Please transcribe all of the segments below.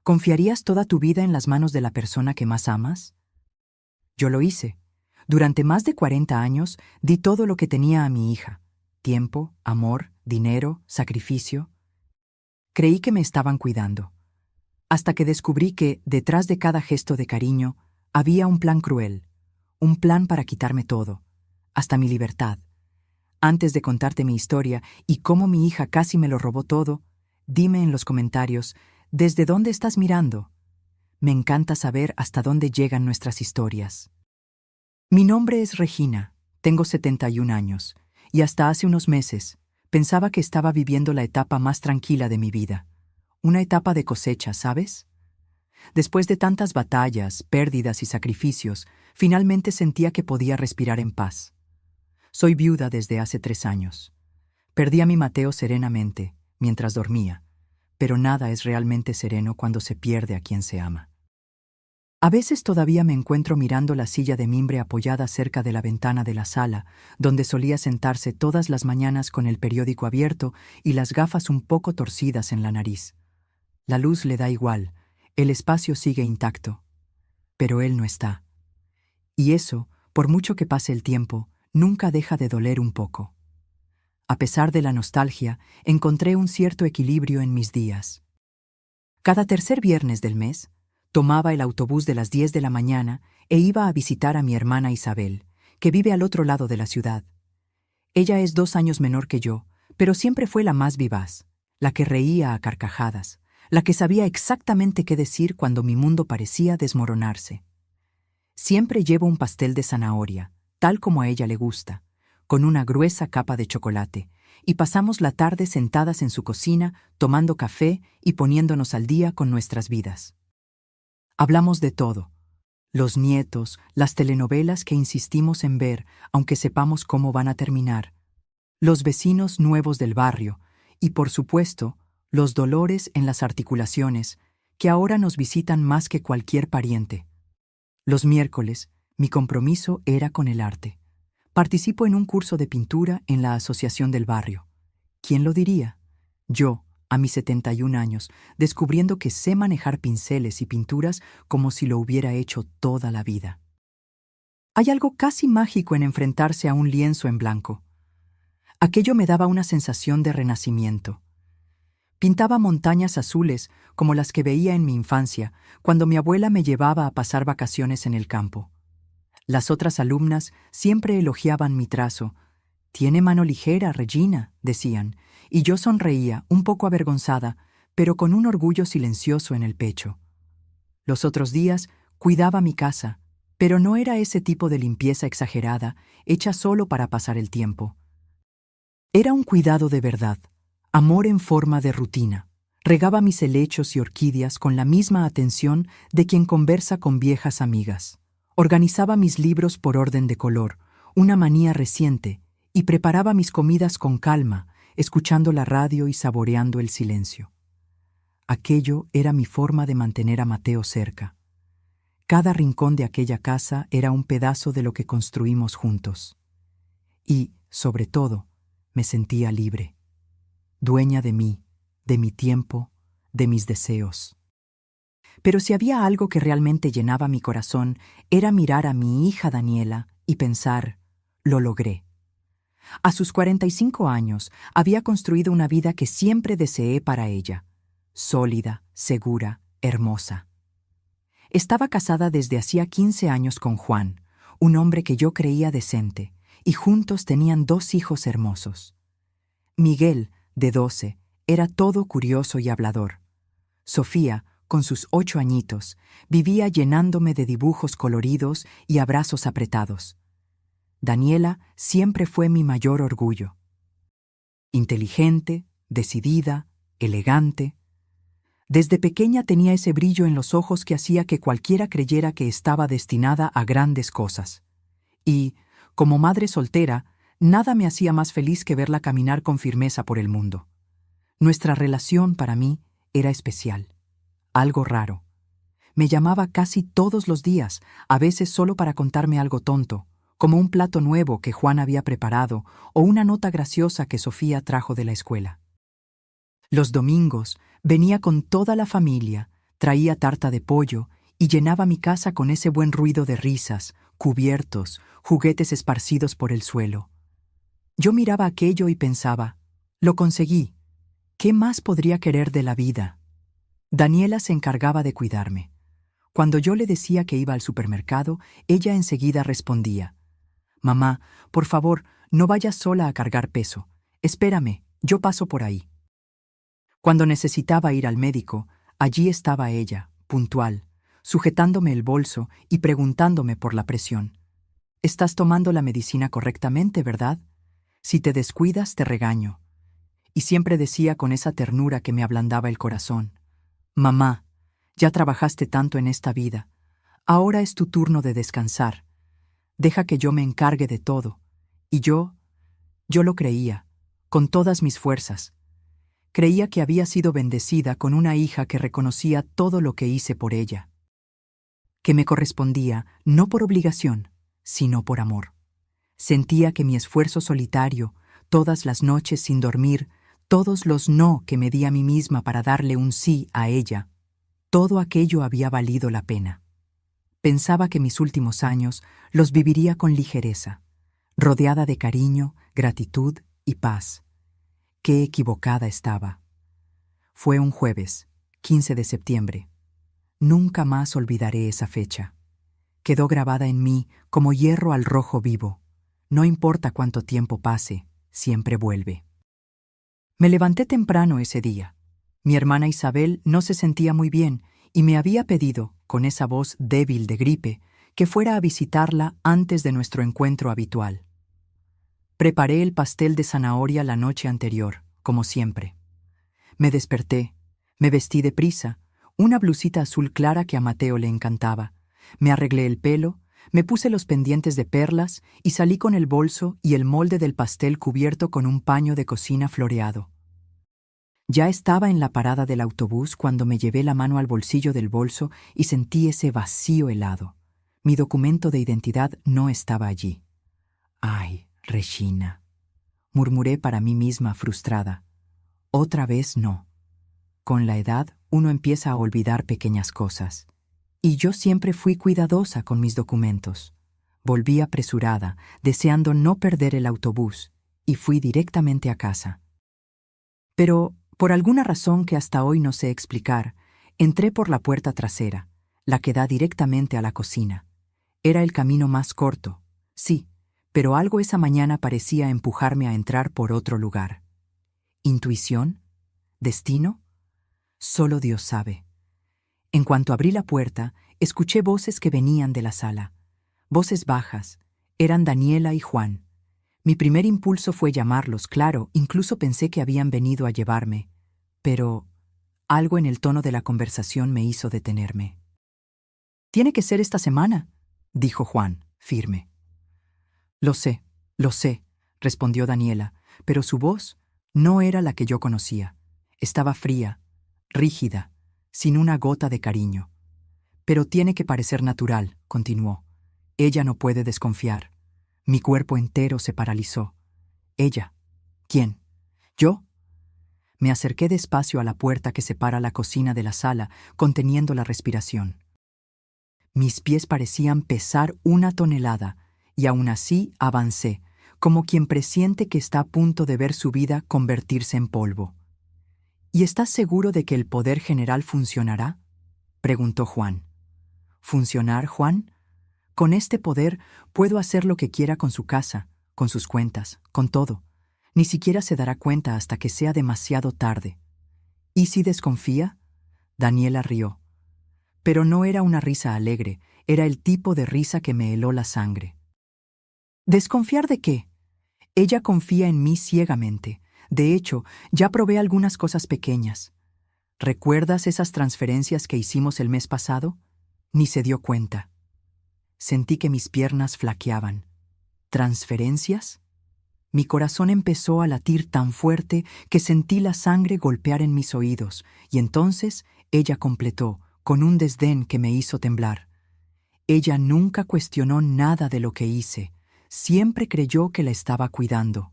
¿Confiarías toda tu vida en las manos de la persona que más amas? Yo lo hice. Durante más de 40 años di todo lo que tenía a mi hija. Tiempo, amor, dinero, sacrificio. Creí que me estaban cuidando. Hasta que descubrí que, detrás de cada gesto de cariño, había un plan cruel. Un plan para quitarme todo, hasta mi libertad. Antes de contarte mi historia y cómo mi hija casi me lo robó todo, dime en los comentarios, ¿desde dónde estás mirando? Me encanta saber hasta dónde llegan nuestras historias. Mi nombre es Regina, tengo 71 años, y hasta hace unos meses pensaba que estaba viviendo la etapa más tranquila de mi vida. Una etapa de cosecha, ¿sabes? Después de tantas batallas, pérdidas y sacrificios, finalmente sentía que podía respirar en paz. Soy viuda desde hace 3 años. Perdí a mi Mateo serenamente, mientras dormía, pero nada es realmente sereno cuando se pierde a quien se ama. A veces todavía me encuentro mirando la silla de mimbre apoyada cerca de la ventana de la sala, donde solía sentarse todas las mañanas con el periódico abierto y las gafas un poco torcidas en la nariz. La luz le da igual, el espacio sigue intacto, pero él no está. Y eso, por mucho que pase el tiempo, nunca deja de doler un poco. A pesar de la nostalgia, encontré un cierto equilibrio en mis días. Cada tercer viernes del mes, tomaba el autobús de las 10 de la mañana e iba a visitar a mi hermana Isabel, que vive al otro lado de la ciudad. Ella es 2 años menor que yo, pero siempre fue la más vivaz, la que reía a carcajadas, la que sabía exactamente qué decir cuando mi mundo parecía desmoronarse. Siempre llevo un pastel de zanahoria, tal como a ella le gusta, con una gruesa capa de chocolate, y pasamos la tarde sentadas en su cocina, tomando café y poniéndonos al día con nuestras vidas. Hablamos de todo: los nietos, las telenovelas que insistimos en ver, aunque sepamos cómo van a terminar, los vecinos nuevos del barrio y, por supuesto, los dolores en las articulaciones, que ahora nos visitan más que cualquier pariente. Los miércoles, mi compromiso era con el arte. Participo en un curso de pintura en la asociación del barrio. ¿Quién lo diría? Yo, a mis 71 años, descubriendo que sé manejar pinceles y pinturas como si lo hubiera hecho toda la vida. Hay algo casi mágico en enfrentarse a un lienzo en blanco. Aquello me daba una sensación de renacimiento. Pintaba montañas azules como las que veía en mi infancia, cuando mi abuela me llevaba a pasar vacaciones en el campo. Las otras alumnas siempre elogiaban mi trazo. «Tiene mano ligera, Regina», decían, y yo sonreía, un poco avergonzada, pero con un orgullo silencioso en el pecho. Los otros días cuidaba mi casa, pero no era ese tipo de limpieza exagerada, hecha solo para pasar el tiempo. Era un cuidado de verdad, amor en forma de rutina. Regaba mis helechos y orquídeas con la misma atención de quien conversa con viejas amigas. Organizaba mis libros por orden de color, una manía reciente, y preparaba mis comidas con calma, escuchando la radio y saboreando el silencio. Aquello era mi forma de mantener a Mateo cerca. Cada rincón de aquella casa era un pedazo de lo que construimos juntos. Y, sobre todo, me sentía libre, dueña de mí, de mi tiempo, de mis deseos. Pero si había algo que realmente llenaba mi corazón, era mirar a mi hija Daniela y pensar: lo logré. A sus 45 años había construido una vida que siempre deseé para ella, sólida, segura, hermosa. Estaba casada desde hacía 15 años con Juan, un hombre que yo creía decente, y juntos tenían 2 hijos hermosos. Miguel, de 12, era todo curioso y hablador. Sofía, con sus 8 añitos, vivía llenándome de dibujos coloridos y abrazos apretados. Daniela siempre fue mi mayor orgullo. Inteligente, decidida, elegante. Desde pequeña tenía ese brillo en los ojos que hacía que cualquiera creyera que estaba destinada a grandes cosas. Y, como madre soltera, nada me hacía más feliz que verla caminar con firmeza por el mundo. Nuestra relación, para mí, era especial. Algo raro. Me llamaba casi todos los días, a veces solo para contarme algo tonto, como un plato nuevo que Juan había preparado o una nota graciosa que Sofía trajo de la escuela. Los domingos venía con toda la familia, Traía tarta de pollo y llenaba mi casa con ese buen ruido de risas, cubiertos, juguetes esparcidos por el suelo. Yo miraba aquello y pensaba, lo conseguí. ¿Qué más podría querer de la vida? Daniela se encargaba de cuidarme. Cuando yo le decía que iba al supermercado, ella enseguida respondía, «Mamá, por favor, no vayas sola a cargar peso. Espérame, yo paso por ahí». Cuando necesitaba ir al médico, allí estaba ella, puntual, sujetándome el bolso y preguntándome por la presión. «Estás tomando la medicina correctamente, ¿verdad? Si te descuidas, te regaño». Y siempre decía con esa ternura que me ablandaba el corazón, «Mamá, ya trabajaste tanto en esta vida. Ahora es tu turno de descansar. Deja que yo me encargue de todo». Y yo lo creía, con todas mis fuerzas. Creía que había sido bendecida con una hija que reconocía todo lo que hice por ella, que me correspondía no por obligación, sino por amor. Sentía que mi esfuerzo solitario, todas las noches sin dormir, todos los no que me di a mí misma para darle un sí a ella, todo aquello había valido la pena. Pensaba que mis últimos años los viviría con ligereza, rodeada de cariño, gratitud y paz. Qué equivocada estaba. Fue un jueves, 15 de septiembre. Nunca más olvidaré esa fecha. Quedó grabada en mí como hierro al rojo vivo. No importa cuánto tiempo pase, siempre vuelve. Me levanté temprano ese día. Mi hermana Isabel no se sentía muy bien y me había pedido, con esa voz débil de gripe, que fuera a visitarla antes de nuestro encuentro habitual. Preparé el pastel de zanahoria la noche anterior, como siempre. Me desperté, me vestí deprisa, una blusita azul clara que a Mateo le encantaba. Me arreglé el pelo, me puse los pendientes de perlas y salí con el bolso y el molde del pastel cubierto con un paño de cocina floreado. Ya estaba en la parada del autobús cuando me llevé la mano al bolsillo del bolso y sentí ese vacío helado. Mi documento de identidad no estaba allí. «Ay, Regina», murmuré para mí misma frustrada. Otra vez no. Con la edad uno empieza a olvidar pequeñas cosas. Y yo siempre fui cuidadosa con mis documentos. Volví apresurada, deseando no perder el autobús, y fui directamente a casa. Pero, por alguna razón que hasta hoy no sé explicar, entré por la puerta trasera, la que da directamente a la cocina. Era el camino más corto, sí, pero algo esa mañana parecía empujarme a entrar por otro lugar. ¿Intuición? ¿Destino? Solo Dios sabe. En cuanto abrí la puerta, escuché voces que venían de la sala. Voces bajas. Eran Daniela y Juan. Mi primer impulso fue llamarlos, claro, incluso pensé que habían venido a llevarme. Pero algo en el tono de la conversación me hizo detenerme. «Tiene que ser esta semana», dijo Juan, firme. Lo sé», respondió Daniela, pero su voz no era la que yo conocía. Estaba fría, rígida, sin una gota de cariño. «Pero tiene que parecer natural», continuó. «Ella no puede desconfiar». Mi cuerpo entero se paralizó. «¿Ella? ¿Quién? ¿Yo?» Me acerqué despacio a la puerta que separa la cocina de la sala, conteniendo la respiración. Mis pies parecían pesar 1 tonelada, y aún así avancé, como quien presiente que está a punto de ver su vida convertirse en polvo. «¿Y estás seguro de que el poder general funcionará?», preguntó Juan. «¿Funcionar, Juan? Con este poder puedo hacer lo que quiera con su casa, con sus cuentas, con todo. Ni siquiera se dará cuenta hasta que sea demasiado tarde». «¿Y si desconfía?», Daniela rió. Pero no era una risa alegre, era el tipo de risa que me heló la sangre. «¿Desconfiar de qué? Ella confía en mí ciegamente. De hecho, ya probé algunas cosas pequeñas. ¿Recuerdas esas transferencias que hicimos el mes pasado? Ni se dio cuenta». Sentí que mis piernas flaqueaban. ¿Transferencias? Mi corazón empezó a latir tan fuerte que sentí la sangre golpear en mis oídos, y entonces ella completó, con un desdén que me hizo temblar. Ella nunca cuestionó nada de lo que hice. Siempre creyó que la estaba cuidando.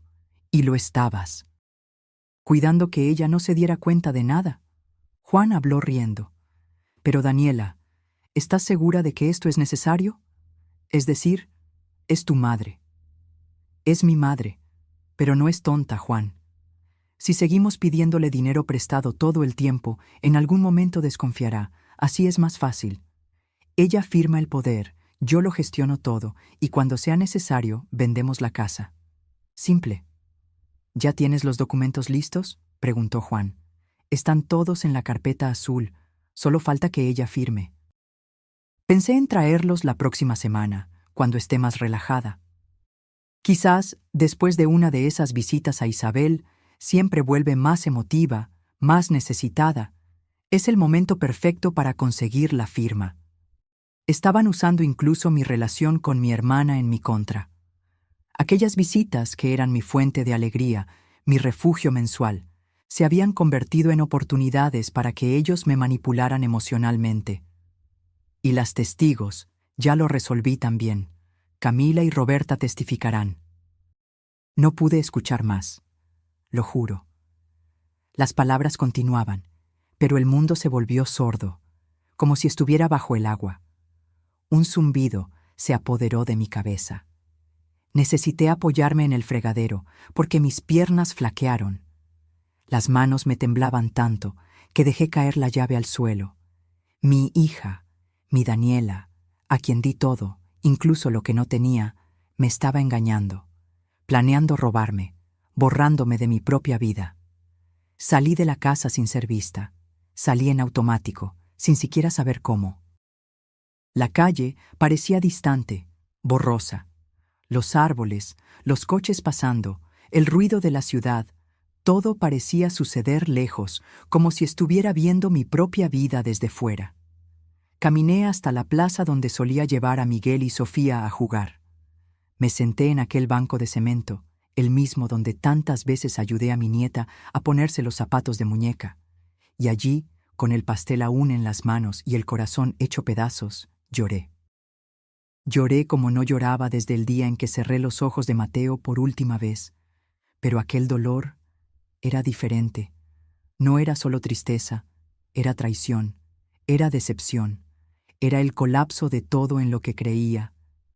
Y lo estabas. Cuidando que ella no se diera cuenta de nada. Juan habló riendo. Pero Daniela, ¿estás segura de que esto es necesario? Es decir, es tu madre. Es mi madre, pero no es tonta, Juan. Si seguimos pidiéndole dinero prestado todo el tiempo, en algún momento desconfiará. Así es más fácil. Ella firma el poder, yo lo gestiono todo, y cuando sea necesario, vendemos la casa. Simple. ¿Ya tienes los documentos listos?, preguntó Juan. Están todos en la carpeta azul, solo falta que ella firme. Pensé en traerlos la próxima semana, cuando esté más relajada. Quizás, después de una de esas visitas a Isabel, siempre vuelve más emotiva, más necesitada. Es el momento perfecto para conseguir la firma. Estaban usando incluso mi relación con mi hermana en mi contra. Aquellas visitas que eran mi fuente de alegría, mi refugio mensual, se habían convertido en oportunidades para que ellos me manipularan emocionalmente. Y las testigos, ya lo resolví también. Camila y Roberta testificarán. No pude escuchar más, lo juro. Las palabras continuaban, pero el mundo se volvió sordo, como si estuviera bajo el agua. Un zumbido se apoderó de mi cabeza. Necesité apoyarme en el fregadero, porque mis piernas flaquearon. Las manos me temblaban tanto que dejé caer la llave al suelo. Mi hija, mi Daniela, a quien di todo, incluso lo que no tenía, me estaba engañando, planeando robarme, borrándome de mi propia vida. Salí de la casa sin ser vista. Salí en automático, sin siquiera saber cómo. La calle parecía distante, borrosa. Los árboles, los coches pasando, el ruido de la ciudad, todo parecía suceder lejos, como si estuviera viendo mi propia vida desde fuera. Caminé hasta la plaza donde solía llevar a Miguel y Sofía a jugar. Me senté en aquel banco de cemento, el mismo donde tantas veces ayudé a mi nieta a ponerse los zapatos de muñeca. Y allí, con el pastel aún en las manos y el corazón hecho pedazos, lloré. Lloré como no lloraba desde el día en que cerré los ojos de Mateo por última vez. Pero aquel dolor era diferente. No era solo tristeza, era traición, era decepción. Era el colapso de todo en lo que creía,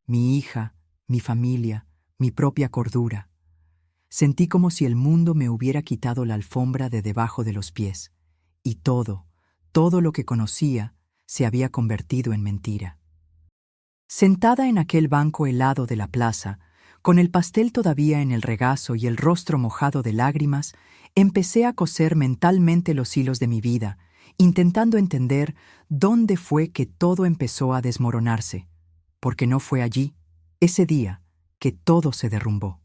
mi hija, mi familia, mi propia cordura. Sentí como si el mundo me hubiera quitado la alfombra de debajo de los pies, y todo lo que conocía, se había convertido en mentira. Sentada en aquel banco helado de la plaza, con el pastel todavía en el regazo y el rostro mojado de lágrimas, empecé a coser mentalmente los hilos de mi vida, intentando entender dónde fue que todo empezó a desmoronarse, porque no fue allí, ese día, que todo se derrumbó.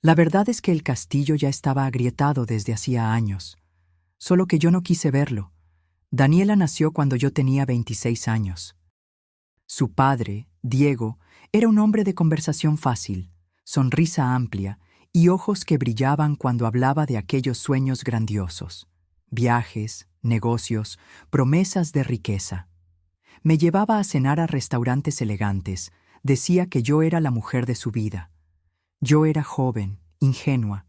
La verdad es que el castillo ya estaba agrietado desde hacía años, solo que yo no quise verlo. Daniela nació cuando yo tenía 26 años. Su padre, Diego, era un hombre de conversación fácil, sonrisa amplia y ojos que brillaban cuando hablaba de aquellos sueños grandiosos. Viajes, negocios, promesas de riqueza. Me llevaba a cenar a restaurantes elegantes, decía que yo era la mujer de su vida. Yo era joven, ingenua,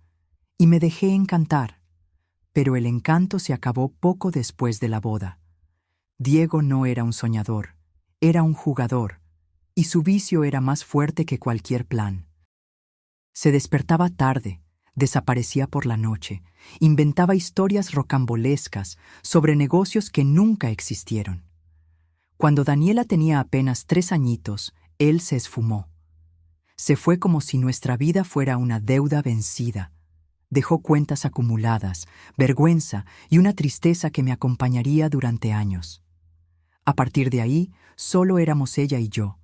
y me dejé encantar, pero el encanto se acabó poco después de la boda. Diego no era un soñador, era un jugador, y su vicio era más fuerte que cualquier plan. Se despertaba tarde, desaparecía por la noche, inventaba historias rocambolescas sobre negocios que nunca existieron. Cuando Daniela tenía apenas 3 añitos, él se esfumó. Se fue como si nuestra vida fuera una deuda vencida. Dejó cuentas acumuladas, vergüenza y una tristeza que me acompañaría durante años. A partir de ahí, solo éramos ella y yo.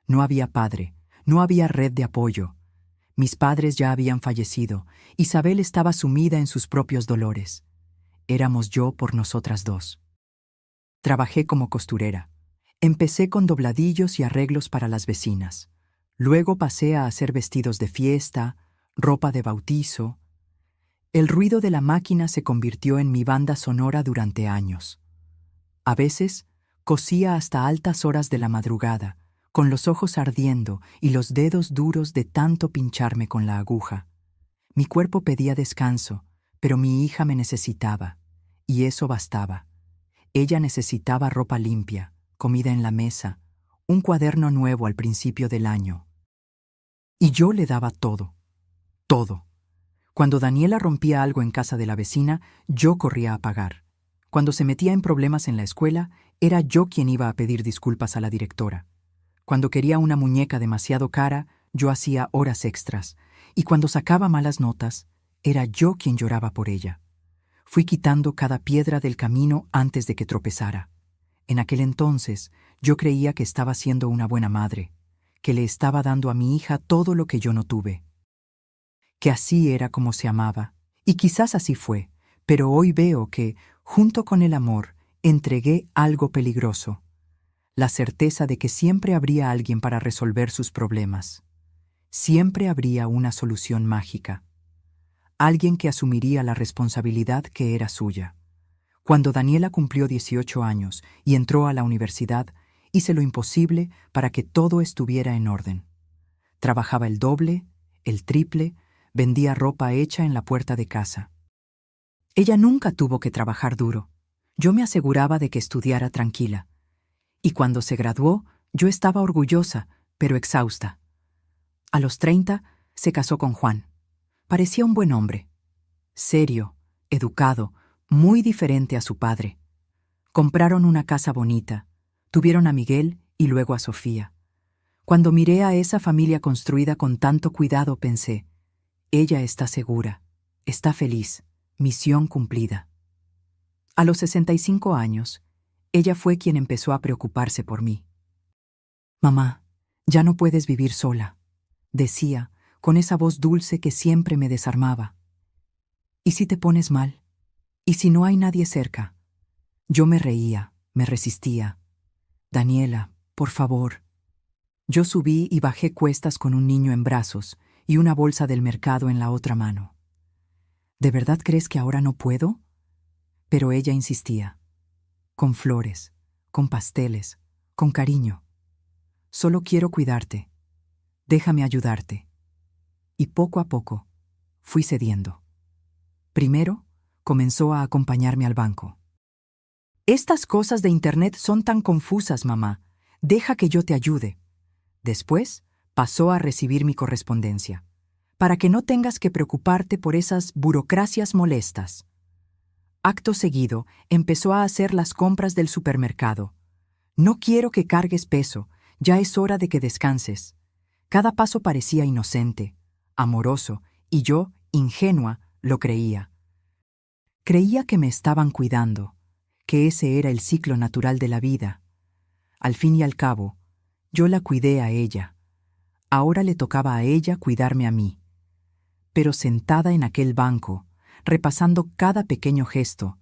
No había padre, no había red de apoyo. Mis padres ya habían fallecido. Isabel estaba sumida en sus propios dolores. Éramos yo por nosotras dos. Trabajé como costurera. Empecé con dobladillos y arreglos para las vecinas. Luego pasé a hacer vestidos de fiesta, ropa de bautizo. El ruido de la máquina se convirtió en mi banda sonora durante años. A veces, cosía hasta altas horas de la madrugada, con los ojos ardiendo y los dedos duros de tanto pincharme con la aguja. Mi cuerpo pedía descanso, pero mi hija me necesitaba, y eso bastaba. Ella necesitaba ropa limpia, comida en la mesa, un cuaderno nuevo al principio del año. Y yo le daba todo, todo. Cuando Daniela rompía algo en casa de la vecina, yo corría a pagar. Cuando se metía en problemas en la escuela, era yo quien iba a pedir disculpas a la directora. Cuando quería una muñeca demasiado cara, yo hacía horas extras. Y cuando sacaba malas notas, era yo quien lloraba por ella. Fui quitando cada piedra del camino antes de que tropezara. En aquel entonces, yo creía que estaba siendo una buena madre, que le estaba dando a mi hija todo lo que yo no tuve. Que así era como se amaba, y quizás así fue, pero hoy veo que, junto con el amor, entregué algo peligroso, la certeza de que siempre habría alguien para resolver sus problemas. Siempre habría una solución mágica. Alguien que asumiría la responsabilidad que era suya. Cuando Daniela cumplió 18 años y entró a la universidad, hice lo imposible para que todo estuviera en orden. Trabajaba el doble, el triple, vendía ropa hecha en la puerta de casa. Ella nunca tuvo que trabajar duro. Yo me aseguraba de que estudiara tranquila. Y cuando se graduó, yo estaba orgullosa, pero exhausta. A los 30, se casó con Juan. Parecía un buen hombre. Serio, educado, muy diferente a su padre. Compraron una casa bonita, tuvieron a Miguel y luego a Sofía. Cuando miré a esa familia construida con tanto cuidado, pensé, ella está segura, está feliz, misión cumplida. A los 65 años, ella fue quien empezó a preocuparse por mí. «Mamá, ya no puedes vivir sola», decía, con esa voz dulce que siempre me desarmaba. «¿Y si te pones mal? ¿Y si no hay nadie cerca?». Yo me reía, me resistía. «Daniela, por favor». Yo subí y bajé cuestas con un niño en brazos y una bolsa del mercado en la otra mano. «¿De verdad crees que ahora no puedo?». Pero ella insistía. «Con flores, con pasteles, con cariño. Solo quiero cuidarte. Déjame ayudarte». Y poco a poco, fui cediendo. Primero, comenzó a acompañarme al banco. «Estas cosas de Internet son tan confusas, mamá. Deja que yo te ayude». Después, pasó a recibir mi correspondencia, para que no tengas que preocuparte por esas burocracias molestas. Acto seguido, empezó a hacer las compras del supermercado. «No quiero que cargues peso, ya es hora de que descanses». Cada paso parecía inocente, amoroso, y yo, ingenua, lo creía. Creía que me estaban cuidando, que ese era el ciclo natural de la vida. Al fin y al cabo, yo la cuidé a ella. Ahora le tocaba a ella cuidarme a mí. Pero sentada en aquel banco, repasando cada pequeño gesto,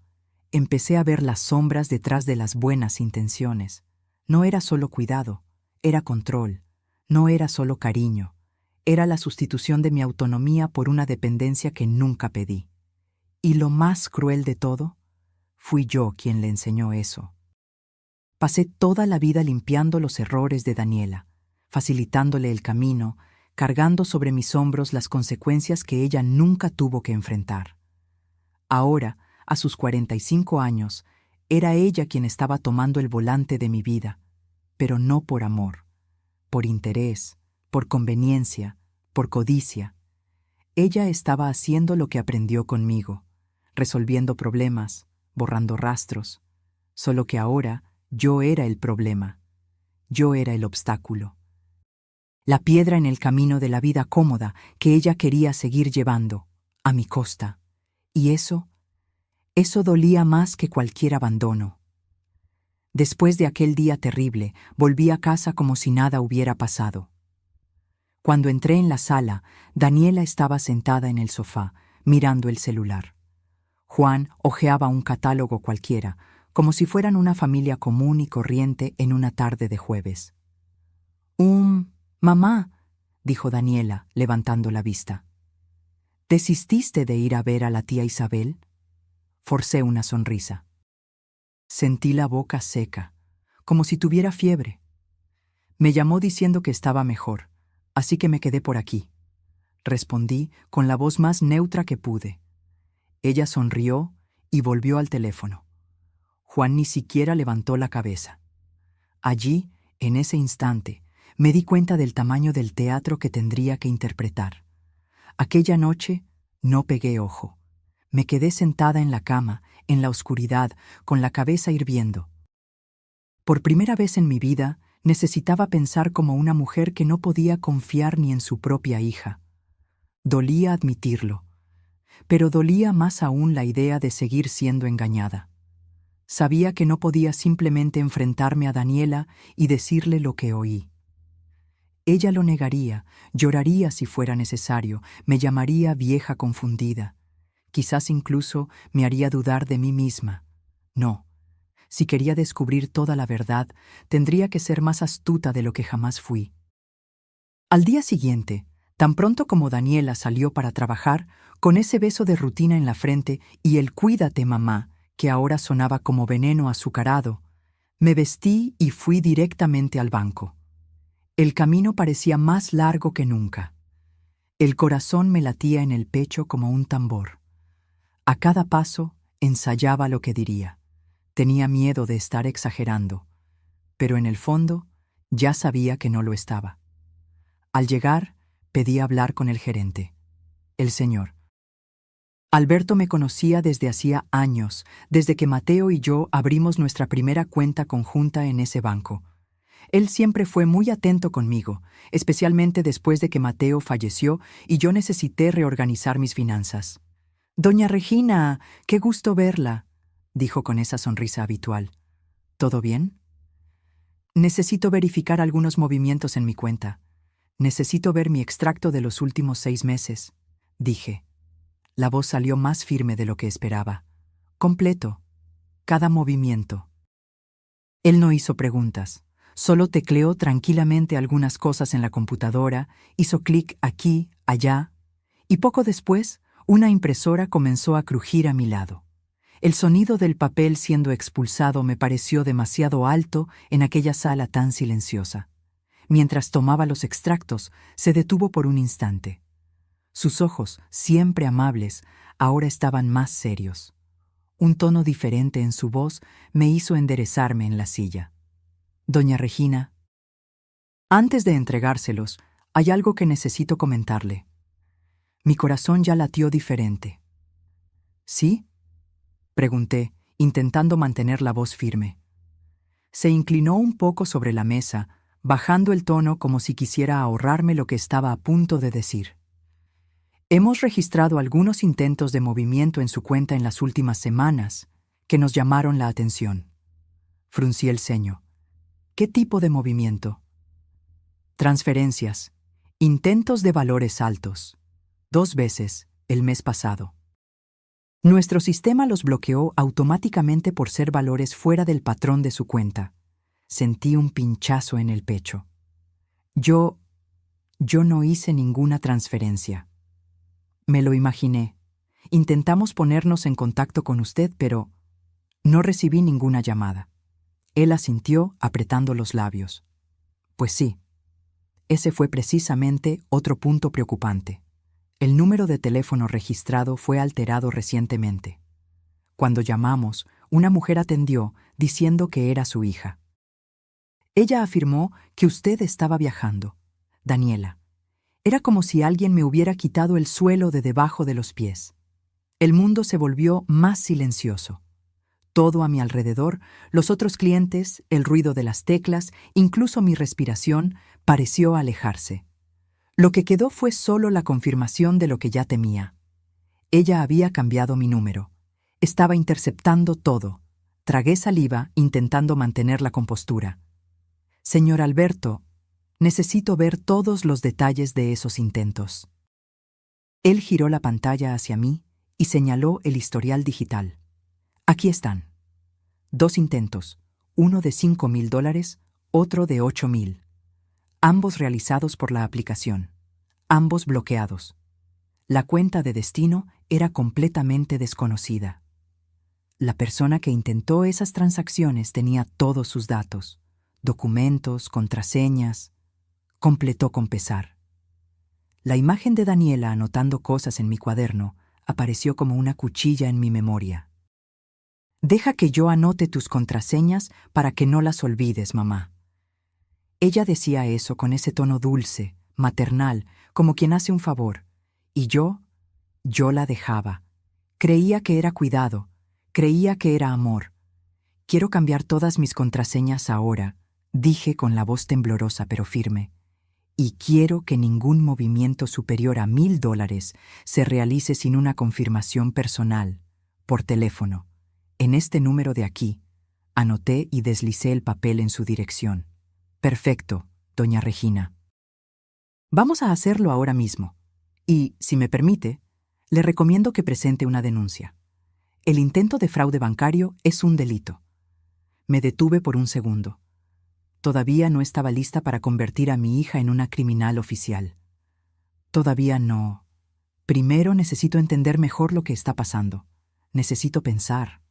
empecé a ver las sombras detrás de las buenas intenciones. No era solo cuidado, era control. No era solo cariño. Era la sustitución de mi autonomía por una dependencia que nunca pedí. Y lo más cruel de todo, fui yo quien le enseñó eso. Pasé toda la vida limpiando los errores de Daniela, facilitándole el camino, cargando sobre mis hombros las consecuencias que ella nunca tuvo que enfrentar. Ahora, a sus 45 años, era ella quien estaba tomando el volante de mi vida, pero no por amor, por interés, por conveniencia, por codicia. Ella estaba haciendo lo que aprendió conmigo, resolviendo problemas, borrando rastros, solo que ahora yo era el problema, yo era el obstáculo. La piedra en el camino de la vida cómoda que ella quería seguir llevando, a mi costa. Y eso dolía más que cualquier abandono. Después de aquel día terrible, volví a casa como si nada hubiera pasado. Cuando entré en la sala, Daniela estaba sentada en el sofá, mirando el celular. Juan hojeaba un catálogo cualquiera, como si fueran una familia común y corriente en una tarde de jueves. Mamá», dijo Daniela, levantando la vista. «¿Desististe de ir a ver a la tía Isabel?». Forcé una sonrisa. Sentí la boca seca, como si tuviera fiebre. Me llamó diciendo que estaba mejor, así que me quedé por aquí. Respondí con la voz más neutra que pude. Ella sonrió y volvió al teléfono. Juan ni siquiera levantó la cabeza. Allí, en ese instante, me di cuenta del tamaño del teatro que tendría que interpretar. Aquella noche no pegué ojo. Me quedé sentada en la cama, en la oscuridad, con la cabeza hirviendo. Por primera vez en mi vida, necesitaba pensar como una mujer que no podía confiar ni en su propia hija. Dolía admitirlo, pero dolía más aún la idea de seguir siendo engañada. Sabía que no podía simplemente enfrentarme a Daniela y decirle lo que oí. Ella lo negaría, lloraría si fuera necesario, me llamaría vieja confundida. Quizás incluso me haría dudar de mí misma. No, si quería descubrir toda la verdad, tendría que ser más astuta de lo que jamás fui. Al día siguiente, tan pronto como Daniela salió para trabajar, con ese beso de rutina en la frente y el cuídate, mamá, que ahora sonaba como veneno azucarado, me vestí y fui directamente al banco. El camino parecía más largo que nunca. El corazón me latía en el pecho como un tambor. A cada paso ensayaba lo que diría. Tenía miedo de estar exagerando, pero en el fondo ya sabía que no lo estaba. Al llegar, pedí hablar con el gerente. El señor Alberto me conocía desde hacía años, desde que Mateo y yo abrimos nuestra primera cuenta conjunta en ese banco. Él siempre fue muy atento conmigo, especialmente después de que Mateo falleció y yo necesité reorganizar mis finanzas. «Doña Regina, qué gusto verla», dijo con esa sonrisa habitual. «¿Todo bien?» «Necesito verificar algunos movimientos en mi cuenta. Necesito ver mi extracto de los últimos 6 meses», dije. La voz salió más firme de lo que esperaba. Completo. Cada movimiento. Él no hizo preguntas. Solo tecleó tranquilamente algunas cosas en la computadora, hizo clic aquí, allá, y poco después, una impresora comenzó a crujir a mi lado. El sonido del papel siendo expulsado me pareció demasiado alto en aquella sala tan silenciosa. Mientras tomaba los extractos, se detuvo por un instante. Sus ojos, siempre amables, ahora estaban más serios. Un tono diferente en su voz me hizo enderezarme en la silla. «Doña Regina, antes de entregárselos, hay algo que necesito comentarle». Mi corazón ya latió diferente. «¿Sí?», pregunté, intentando mantener la voz firme. Se inclinó un poco sobre la mesa, bajando el tono como si quisiera ahorrarme lo que estaba a punto de decir. «Hemos registrado algunos intentos de movimiento en su cuenta en las últimas semanas que nos llamaron la atención». Fruncí el ceño. «¿Qué tipo de movimiento?» «Transferencias. Intentos de valores altos. 2 veces el mes pasado. Nuestro sistema los bloqueó automáticamente por ser valores fuera del patrón de su cuenta». Sentí un pinchazo en el pecho. Yo no hice ninguna transferencia. Me lo imaginé. Intentamos ponernos en contacto con usted, pero no recibí ninguna llamada. Él asintió apretando los labios. Pues sí, ese fue precisamente otro punto preocupante. El número de teléfono registrado fue alterado recientemente. Cuando llamamos, una mujer atendió diciendo que era su hija. Ella afirmó que usted estaba viajando, Daniela. Era como si alguien me hubiera quitado el suelo de debajo de los pies. El mundo se volvió más silencioso. Todo a mi alrededor, los otros clientes, el ruido de las teclas, incluso mi respiración, pareció alejarse. Lo que quedó fue solo la confirmación de lo que ya temía. Ella había cambiado mi número. Estaba interceptando todo. Tragué saliva intentando mantener la compostura. «Señor Alberto, necesito ver todos los detalles de esos intentos». Él giró la pantalla hacia mí y señaló el historial digital. «Aquí están. 2 intentos, uno de $5,000, otro de $8,000. Ambos realizados por la aplicación. Ambos bloqueados. La cuenta de destino era completamente desconocida. La persona que intentó esas transacciones tenía todos sus datos, documentos, contraseñas». Completó con pesar. La imagen de Daniela anotando cosas en mi cuaderno apareció como una cuchilla en mi memoria. Deja que yo anote tus contraseñas para que no las olvides, mamá. Ella decía eso con ese tono dulce, maternal, como quien hace un favor. Y yo la dejaba. Creía que era cuidado, creía que era amor. Quiero cambiar todas mis contraseñas ahora, dije con la voz temblorosa pero firme. Y quiero que ningún movimiento superior a $1000 se realice sin una confirmación personal, por teléfono. En este número de aquí, anoté y deslicé el papel en su dirección. Perfecto, doña Regina. Vamos a hacerlo ahora mismo. Y, si me permite, le recomiendo que presente una denuncia. El intento de fraude bancario es un delito. Me detuve por un segundo. Todavía no estaba lista para convertir a mi hija en una criminal oficial. Todavía no. Primero necesito entender mejor lo que está pasando. Necesito pensar.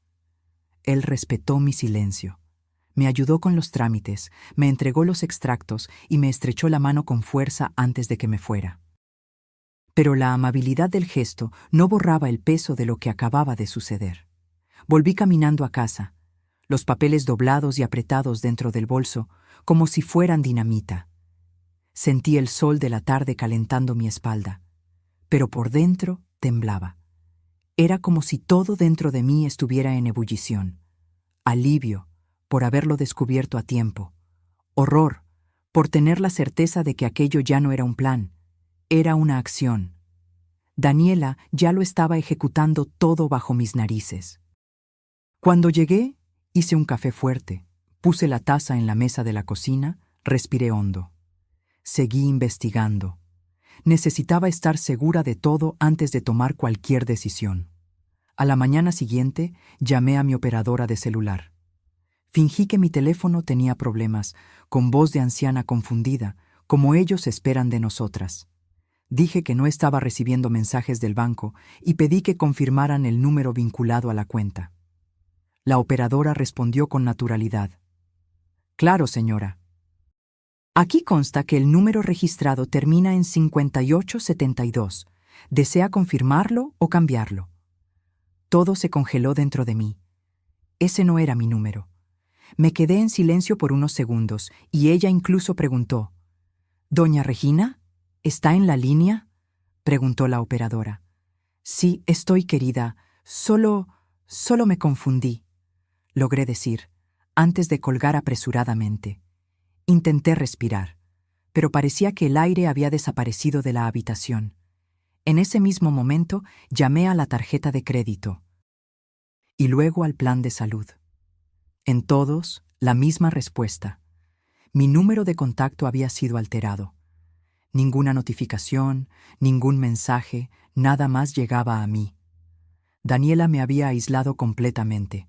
Él respetó mi silencio. Me ayudó con los trámites, me entregó los extractos y me estrechó la mano con fuerza antes de que me fuera. Pero la amabilidad del gesto no borraba el peso de lo que acababa de suceder. Volví caminando a casa, los papeles doblados y apretados dentro del bolso, como si fueran dinamita. Sentí el sol de la tarde calentando mi espalda, pero por dentro temblaba. Era como si todo dentro de mí estuviera en ebullición. Alivio, por haberlo descubierto a tiempo. Horror, por tener la certeza de que aquello ya no era un plan, era una acción. Daniela ya lo estaba ejecutando todo bajo mis narices. Cuando llegué, hice un café fuerte, puse la taza en la mesa de la cocina, respiré hondo. Seguí investigando. Necesitaba estar segura de todo antes de tomar cualquier decisión. A la mañana siguiente, llamé a mi operadora de celular. Fingí que mi teléfono tenía problemas, con voz de anciana confundida, como ellos esperan de nosotras. Dije que no estaba recibiendo mensajes del banco y pedí que confirmaran el número vinculado a la cuenta. La operadora respondió con naturalidad. Claro, señora. Aquí consta que el número registrado termina en 5872. ¿Desea confirmarlo o cambiarlo? Todo se congeló dentro de mí. Ese no era mi número. Me quedé en silencio por unos segundos y ella incluso preguntó: «¿Doña Regina? ¿Está en la línea?», preguntó la operadora. «Sí, estoy, querida. Solo me confundí», logré decir, antes de colgar apresuradamente. Intenté respirar, pero parecía que el aire había desaparecido de la habitación. En ese mismo momento llamé a la tarjeta de crédito y luego al plan de salud. En todos, la misma respuesta. Mi número de contacto había sido alterado. Ninguna notificación, ningún mensaje, nada más llegaba a mí. Daniela me había aislado completamente.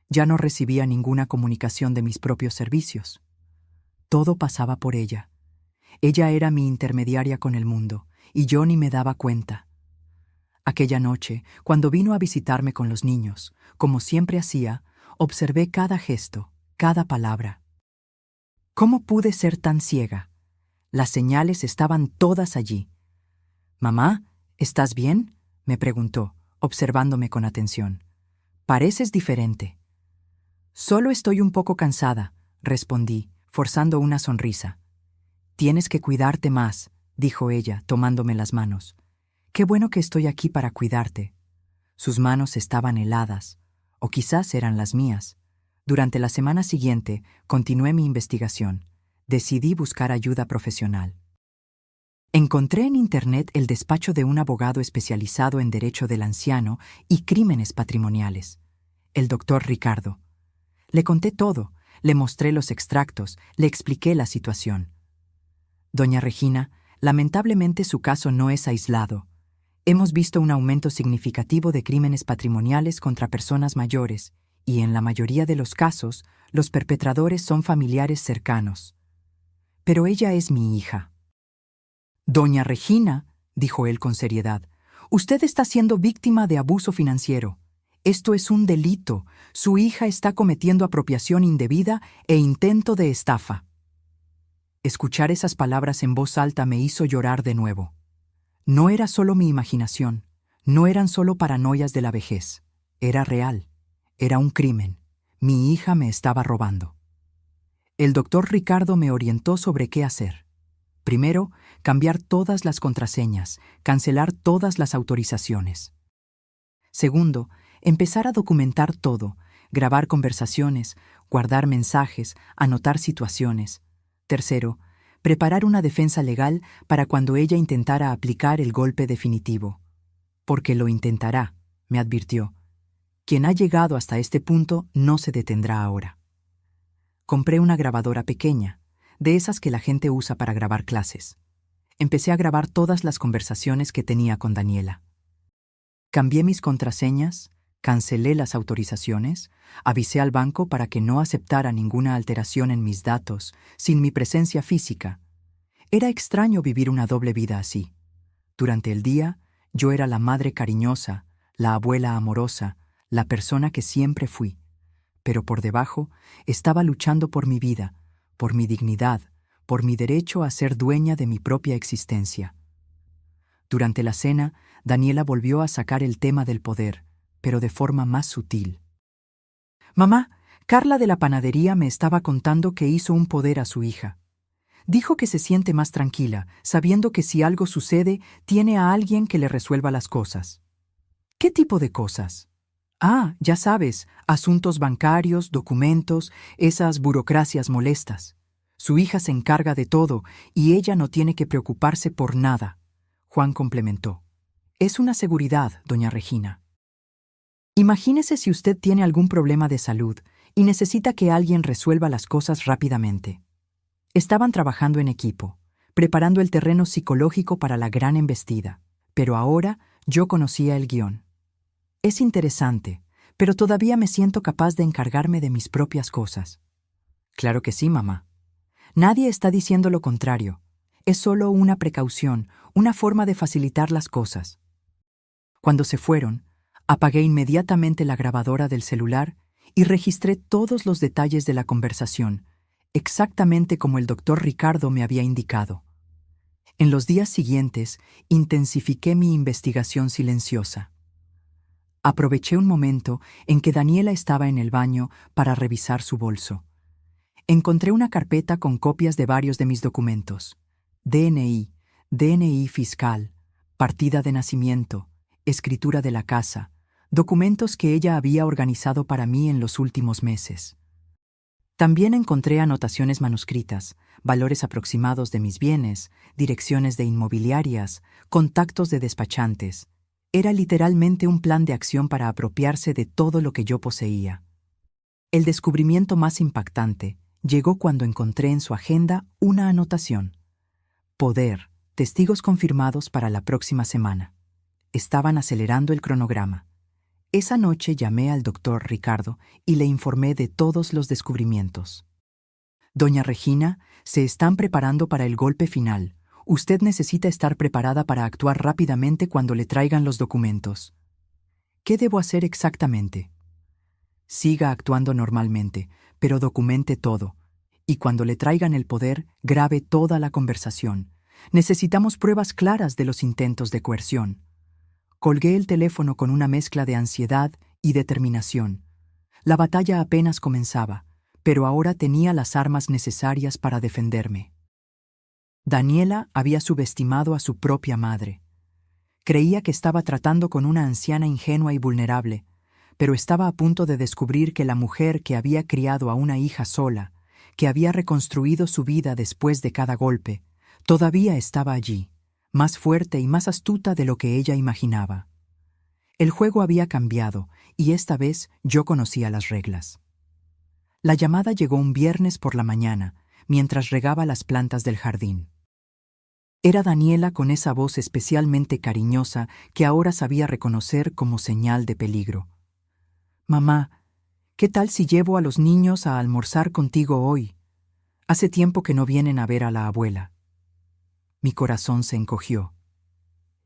Ya no recibía ninguna comunicación de mis propios servicios. Todo pasaba por ella. Ella era mi intermediaria con el mundo, y yo ni me daba cuenta. Aquella noche, cuando vino a visitarme con los niños, como siempre hacía, observé cada gesto, cada palabra. ¿Cómo pude ser tan ciega? Las señales estaban todas allí. «Mamá, ¿estás bien?», me preguntó, observándome con atención. «Pareces diferente». «Solo estoy un poco cansada», respondí, forzando una sonrisa. «Tienes que cuidarte más», dijo ella, tomándome las manos. «Qué bueno que estoy aquí para cuidarte». Sus manos estaban heladas, o quizás eran las mías. Durante la semana siguiente, continué mi investigación. Decidí buscar ayuda profesional. Encontré en Internet el despacho de un abogado especializado en derecho del anciano y crímenes patrimoniales, el doctor Ricardo. Le conté todo, le mostré los extractos, le expliqué la situación. «Doña Regina, lamentablemente su caso no es aislado. Hemos visto un aumento significativo de crímenes patrimoniales contra personas mayores, y en la mayoría de los casos, los perpetradores son familiares cercanos. Pero ella es mi hija». «Doña Regina», dijo él con seriedad, «usted está siendo víctima de abuso financiero. Esto es un delito. Su hija está cometiendo apropiación indebida e intento de estafa». Escuchar esas palabras en voz alta me hizo llorar de nuevo. No era solo mi imaginación, no eran solo paranoias de la vejez, era real. Era un crimen. Mi hija me estaba robando. El doctor Ricardo me orientó sobre qué hacer. Primero, cambiar todas las contraseñas, cancelar todas las autorizaciones. Segundo, empezar a documentar todo, grabar conversaciones, guardar mensajes, anotar situaciones. Tercero, preparar una defensa legal para cuando ella intentara aplicar el golpe definitivo. Porque lo intentará, me advirtió. Quien ha llegado hasta este punto no se detendrá ahora. Compré una grabadora pequeña, de esas que la gente usa para grabar clases. Empecé a grabar todas las conversaciones que tenía con Daniela. Cambié mis contraseñas, cancelé las autorizaciones, avisé al banco para que no aceptara ninguna alteración en mis datos sin mi presencia física. Era extraño vivir una doble vida así. Durante el día, yo era la madre cariñosa, la abuela amorosa, la persona que siempre fui. Pero por debajo estaba luchando por mi vida, por mi dignidad, por mi derecho a ser dueña de mi propia existencia. Durante la cena, Daniela volvió a sacar el tema del poder, pero de forma más sutil. Mamá, Carla de la panadería me estaba contando que hizo un poder a su hija. Dijo que se siente más tranquila, sabiendo que si algo sucede, tiene a alguien que le resuelva las cosas. ¿Qué tipo de cosas? Ah, ya sabes, asuntos bancarios, documentos, esas burocracias molestas. Su hija se encarga de todo y ella no tiene que preocuparse por nada. Juan complementó. Es una seguridad, doña Regina. Imagínese si usted tiene algún problema de salud y necesita que alguien resuelva las cosas rápidamente. Estaban trabajando en equipo, preparando el terreno psicológico para la gran embestida, pero ahora yo conocía el guión. Es interesante, pero todavía me siento capaz de encargarme de mis propias cosas. Claro que sí, mamá. Nadie está diciendo lo contrario. Es solo una precaución, una forma de facilitar las cosas. Cuando se fueron, apagué inmediatamente la grabadora del celular y registré todos los detalles de la conversación, exactamente como el doctor Ricardo me había indicado. En los días siguientes, intensifiqué mi investigación silenciosa. Aproveché un momento en que Daniela estaba en el baño para revisar su bolso. Encontré una carpeta con copias de varios de mis documentos. DNI, DNI fiscal, partida de nacimiento, escritura de la casa, documentos que ella había organizado para mí en los últimos meses. También encontré anotaciones manuscritas, valores aproximados de mis bienes, direcciones de inmobiliarias, contactos de despachantes. Era literalmente un plan de acción para apropiarse de todo lo que yo poseía. El descubrimiento más impactante llegó cuando encontré en su agenda una anotación. Poder, testigos confirmados para la próxima semana. Estaban acelerando el cronograma. Esa noche llamé al doctor Ricardo y le informé de todos los descubrimientos. Doña Regina, se están preparando para el golpe final. Usted necesita estar preparada para actuar rápidamente cuando le traigan los documentos. ¿Qué debo hacer exactamente? Siga actuando normalmente, pero documente todo. Y cuando le traigan el poder, grabe toda la conversación. Necesitamos pruebas claras de los intentos de coerción. Colgué el teléfono con una mezcla de ansiedad y determinación. La batalla apenas comenzaba, pero ahora tenía las armas necesarias para defenderme. Daniela había subestimado a su propia madre. Creía que estaba tratando con una anciana ingenua y vulnerable, pero estaba a punto de descubrir que la mujer que había criado a una hija sola, que había reconstruido su vida después de cada golpe, todavía estaba allí, más fuerte y más astuta de lo que ella imaginaba. El juego había cambiado, y esta vez yo conocía las reglas. La llamada llegó un viernes por la mañana, mientras regaba las plantas del jardín. Era Daniela con esa voz especialmente cariñosa que ahora sabía reconocer como señal de peligro. «Mamá, ¿qué tal si llevo a los niños a almorzar contigo hoy? Hace tiempo que no vienen a ver a la abuela». Mi corazón se encogió.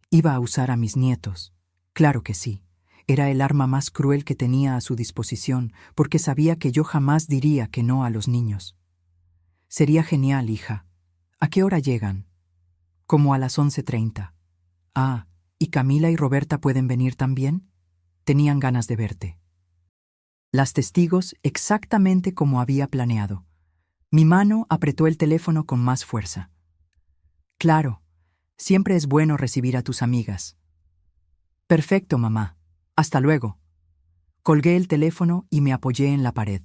Iba a usar a mis nietos. Claro que sí. Era el arma más cruel que tenía a su disposición, porque sabía que yo jamás diría que no a los niños. Sería genial, hija. ¿A qué hora llegan? Como a las 11:30. Ah, ¿y Camila y Roberta pueden venir también? Tenían ganas de verte. Las testigos exactamente como había planeado. Mi mano apretó el teléfono con más fuerza. Claro, siempre es bueno recibir a tus amigas. Perfecto, mamá. Hasta luego. Colgué el teléfono y me apoyé en la pared.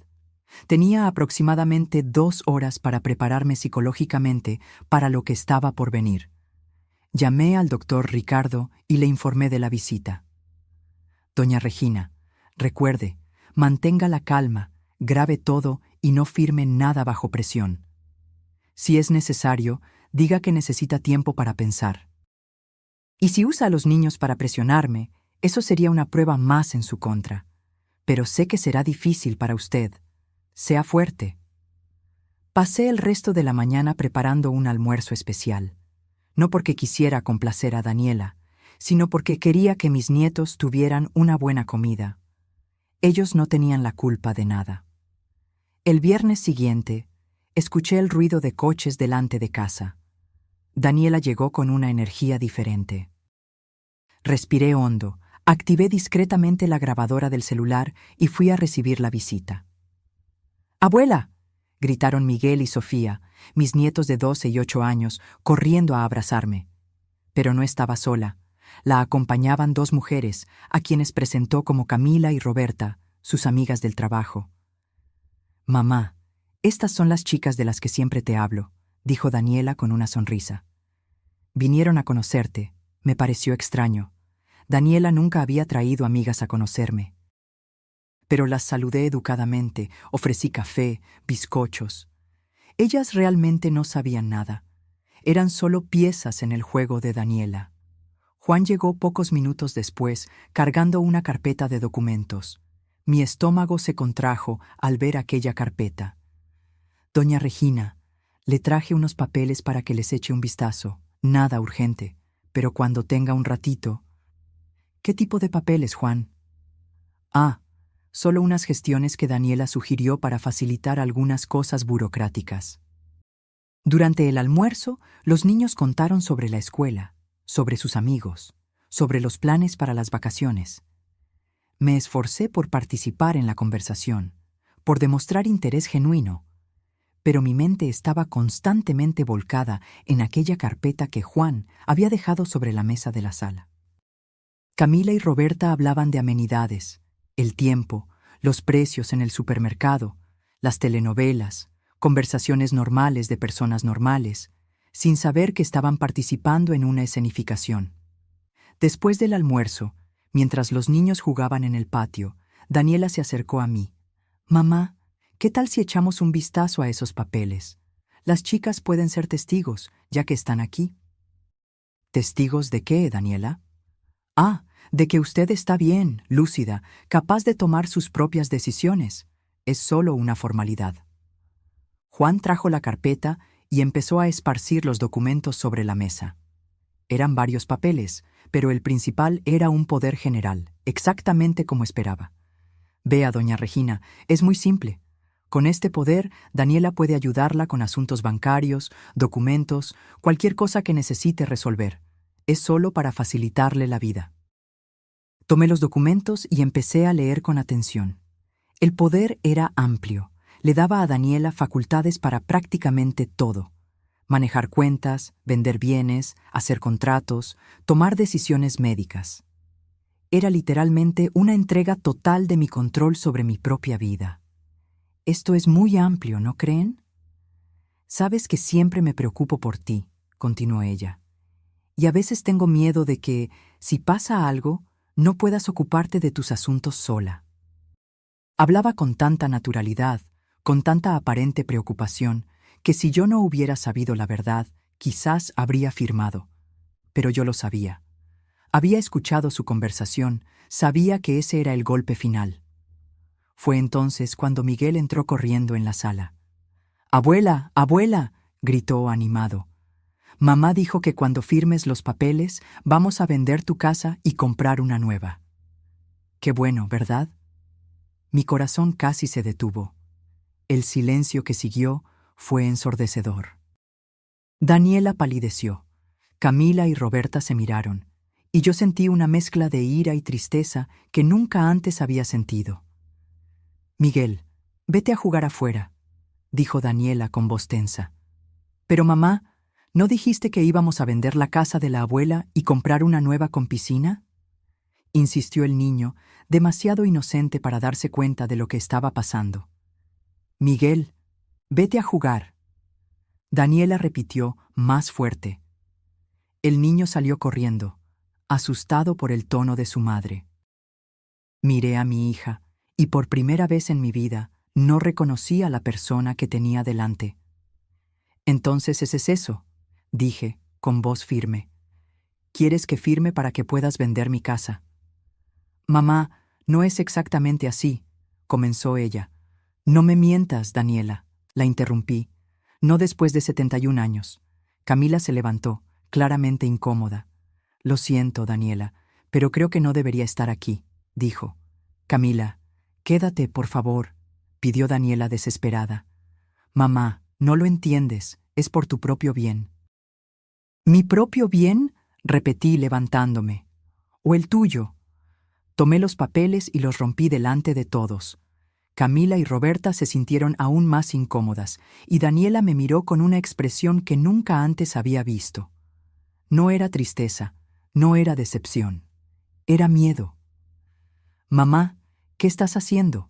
Tenía aproximadamente 2 horas para prepararme psicológicamente para lo que estaba por venir. Llamé al doctor Ricardo y le informé de la visita. Doña Regina, recuerde, mantenga la calma, grabe todo y no firme nada bajo presión. Si es necesario, diga que necesita tiempo para pensar. Y si usa a los niños para presionarme, eso sería una prueba más en su contra. Pero sé que será difícil para usted. Sea fuerte. Pasé el resto de la mañana preparando un almuerzo especial. No porque quisiera complacer a Daniela, sino porque quería que mis nietos tuvieran una buena comida. Ellos no tenían la culpa de nada. El viernes siguiente, escuché el ruido de coches delante de casa. Daniela llegó con una energía diferente. Respiré hondo, activé discretamente la grabadora del celular y fui a recibir la visita. ¡Abuela!, gritaron Miguel y Sofía, mis nietos de 12 y 8 años, corriendo a abrazarme. Pero no estaba sola. La acompañaban 2 mujeres, a quienes presentó como Camila y Roberta, sus amigas del trabajo. «Mamá, estas son las chicas de las que siempre te hablo», dijo Daniela con una sonrisa. «Vinieron a conocerte. Me pareció extraño. Daniela nunca había traído amigas a conocerme. Pero las saludé educadamente, ofrecí café, bizcochos. Ellas realmente no sabían nada. Eran solo piezas en el juego de Daniela. Juan llegó pocos minutos después, cargando una carpeta de documentos. Mi estómago se contrajo al ver aquella carpeta. «Doña Regina, le traje unos papeles para que les eche un vistazo. Nada urgente, pero cuando tenga un ratito». «¿Qué tipo de papeles, Juan?» «Ah, solo unas gestiones que Daniela sugirió para facilitar algunas cosas burocráticas». Durante el almuerzo, los niños contaron sobre la escuela, sobre sus amigos, sobre los planes para las vacaciones. Me esforcé por participar en la conversación, por demostrar interés genuino, pero mi mente estaba constantemente volcada en aquella carpeta que Juan había dejado sobre la mesa de la sala. Camila y Roberta hablaban de amenidades, el tiempo, los precios en el supermercado, las telenovelas, conversaciones normales de personas normales, sin saber que estaban participando en una escenificación. Después del almuerzo, mientras los niños jugaban en el patio, Daniela se acercó a mí. «Mamá, ¿qué tal si echamos un vistazo a esos papeles? Las chicas pueden ser testigos, ya que están aquí». «¿Testigos de qué, Daniela?» «Ah, de que usted está bien, lúcida, capaz de tomar sus propias decisiones. Es solo una formalidad». Juan trajo la carpeta y empezó a esparcir los documentos sobre la mesa. Eran varios papeles, pero el principal era un poder general, exactamente como esperaba. «Vea, doña Regina, es muy simple. Con este poder, Daniela puede ayudarla con asuntos bancarios, documentos, cualquier cosa que necesite resolver. Es solo para facilitarle la vida». Tomé los documentos y empecé a leer con atención. El poder era amplio. Le daba a Daniela facultades para prácticamente todo: manejar cuentas, vender bienes, hacer contratos, tomar decisiones médicas. Era literalmente una entrega total de mi control sobre mi propia vida. Esto es muy amplio, ¿no creen? «Sabes que siempre me preocupo por ti», continuó ella. «Y a veces tengo miedo de que, si pasa algo, no puedas ocuparte de tus asuntos sola». Hablaba con tanta naturalidad, con tanta aparente preocupación, que si yo no hubiera sabido la verdad, quizás habría firmado. Pero yo lo sabía. Había escuchado su conversación, sabía que ese era el golpe final. Fue entonces cuando Miguel entró corriendo en la sala. «¡Abuela, abuela!», gritó animado. «Mamá dijo que cuando firmes los papeles vamos a vender tu casa y comprar una nueva». «Qué bueno, ¿verdad?». Mi corazón casi se detuvo. El silencio que siguió fue ensordecedor. Daniela palideció. Camila y Roberta se miraron, y yo sentí una mezcla de ira y tristeza que nunca antes había sentido. Miguel, vete a jugar afuera, dijo Daniela con voz tensa. Pero mamá, ¿no dijiste que íbamos a vender la casa de la abuela y comprar una nueva con piscina? Insistió el niño, demasiado inocente para darse cuenta de lo que estaba pasando. Miguel, vete a jugar. Daniela repitió más fuerte. El niño salió corriendo, asustado por el tono de su madre. Miré a mi hija, y por primera vez en mi vida no reconocí a la persona que tenía delante. Entonces ese es eso, dije, con voz firme. ¿Quieres que firme para que puedas vender mi casa? Mamá, no es exactamente así, comenzó ella. No me mientas, Daniela, la interrumpí. No después de 71 años. Camila se levantó, claramente incómoda. Lo siento, Daniela, pero creo que no debería estar aquí, dijo. Camila, quédate, por favor, pidió Daniela desesperada. Mamá, no lo entiendes, es por tu propio bien. ¿Mi propio bien? Repetí levantándome. ¿O el tuyo? Tomé los papeles y los rompí delante de todos. Camila y Roberta se sintieron aún más incómodas, y Daniela me miró con una expresión que nunca antes había visto. No era tristeza, no era decepción, era miedo. Mamá, ¿qué estás haciendo?,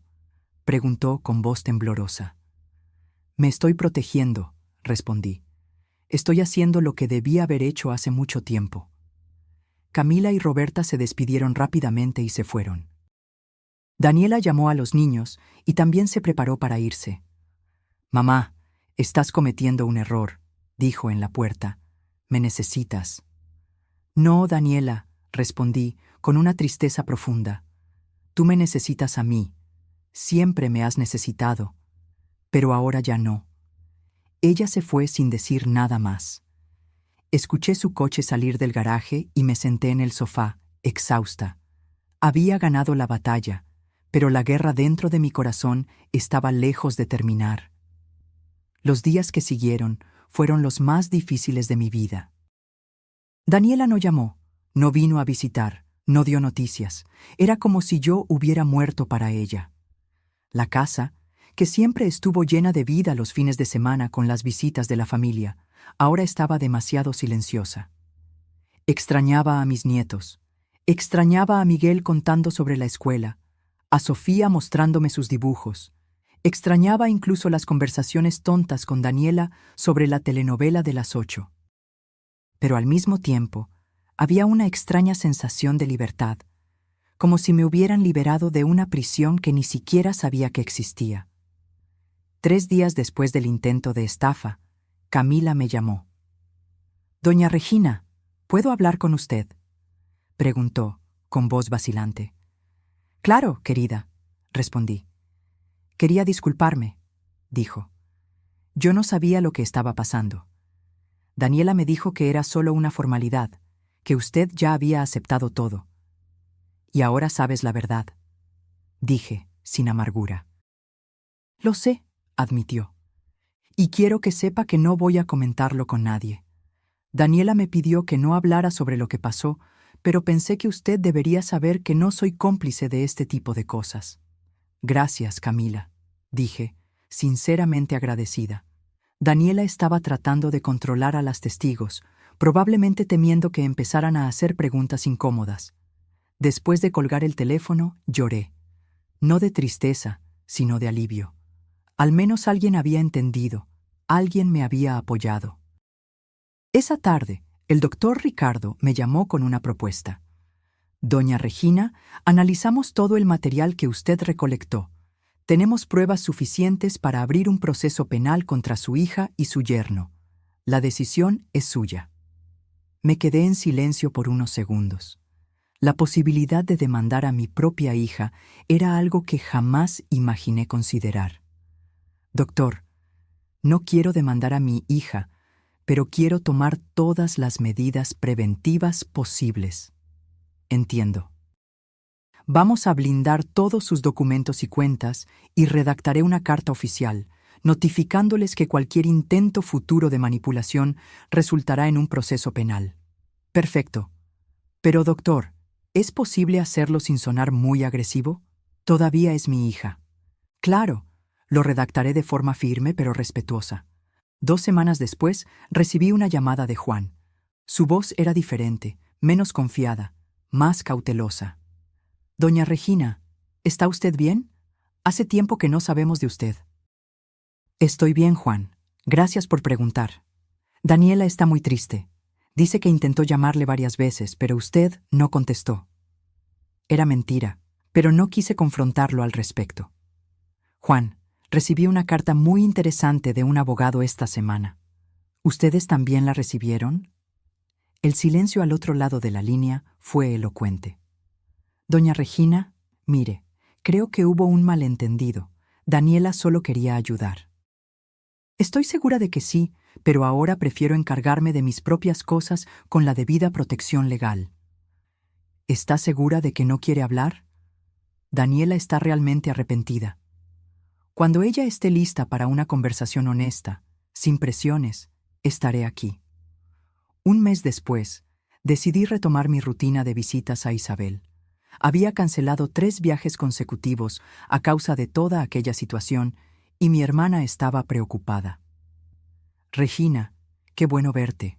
preguntó con voz temblorosa. Me estoy protegiendo, respondí. Estoy haciendo lo que debía haber hecho hace mucho tiempo. Camila y Roberta se despidieron rápidamente y se fueron. Daniela llamó a los niños y también se preparó para irse. Mamá, estás cometiendo un error, dijo en la puerta. Me necesitas. No, Daniela, respondí, con una tristeza profunda. Tú me necesitas a mí. Siempre me has necesitado. Pero ahora ya no. Ella se fue sin decir nada más. Escuché su coche salir del garaje y me senté en el sofá, exhausta. Había ganado la batalla, pero la guerra dentro de mi corazón estaba lejos de terminar. Los días que siguieron fueron los más difíciles de mi vida. Daniela no llamó, no vino a visitar, no dio noticias. Era como si yo hubiera muerto para ella. La casa, que siempre estuvo llena de vida los fines de semana con las visitas de la familia, ahora estaba demasiado silenciosa. Extrañaba a mis nietos, extrañaba a Miguel contando sobre la escuela, a Sofía mostrándome sus dibujos, extrañaba incluso las conversaciones tontas con Daniela sobre la telenovela de las 8. Pero al mismo tiempo, había una extraña sensación de libertad, como si me hubieran liberado de una prisión que ni siquiera sabía que existía. 3 días después del intento de estafa, Camila me llamó. «Doña Regina, ¿puedo hablar con usted?», preguntó, con voz vacilante. «Claro, querida», respondí. «Quería disculparme», dijo. Yo no sabía lo que estaba pasando. Daniela me dijo que era solo una formalidad, que usted ya había aceptado todo. «Y ahora sabes la verdad», dije, sin amargura. «Lo sé», admitió. «Y quiero que sepa que no voy a comentarlo con nadie. Daniela me pidió que no hablara sobre lo que pasó, pero pensé que usted debería saber que no soy cómplice de este tipo de cosas». «Gracias, Camila», dije, sinceramente agradecida. Daniela estaba tratando de controlar a las testigos, probablemente temiendo que empezaran a hacer preguntas incómodas. Después de colgar el teléfono, lloré. No de tristeza, sino de alivio. Al menos alguien había entendido, alguien me había apoyado. Esa tarde, el doctor Ricardo me llamó con una propuesta. «Doña Regina, analizamos todo el material que usted recolectó. Tenemos pruebas suficientes para abrir un proceso penal contra su hija y su yerno. La decisión es suya». Me quedé en silencio por unos segundos. La posibilidad de demandar a mi propia hija era algo que jamás imaginé considerar. «Doctor, no quiero demandar a mi hija, pero quiero tomar todas las medidas preventivas posibles». «Entiendo. Vamos a blindar todos sus documentos y cuentas y redactaré una carta oficial, notificándoles que cualquier intento futuro de manipulación resultará en un proceso penal». «Perfecto. Pero, doctor, ¿es posible hacerlo sin sonar muy agresivo? Todavía es mi hija. Claro, lo redactaré de forma firme pero respetuosa. 2 semanas después, recibí una llamada de Juan. Su voz era diferente, menos confiada, más cautelosa. Doña Regina, ¿está usted bien? Hace tiempo que no sabemos de usted. Estoy bien, Juan. Gracias por preguntar. Daniela está muy triste. Dice que intentó llamarle varias veces, pero usted no contestó. Era mentira, pero no quise confrontarlo al respecto. Juan, recibí una carta muy interesante de un abogado esta semana. ¿Ustedes también la recibieron? El silencio al otro lado de la línea fue elocuente. Doña Regina, mire, creo que hubo un malentendido. Daniela solo quería ayudar. Estoy segura de que sí, pero ahora prefiero encargarme de mis propias cosas con la debida protección legal. ¿Está segura de que no quiere hablar? Daniela está realmente arrepentida. Cuando ella esté lista para una conversación honesta, sin presiones, estaré aquí. Un mes después, decidí retomar mi rutina de visitas a Isabel. Había cancelado 3 viajes consecutivos a causa de toda aquella situación y mi hermana estaba preocupada. Regina, qué bueno verte.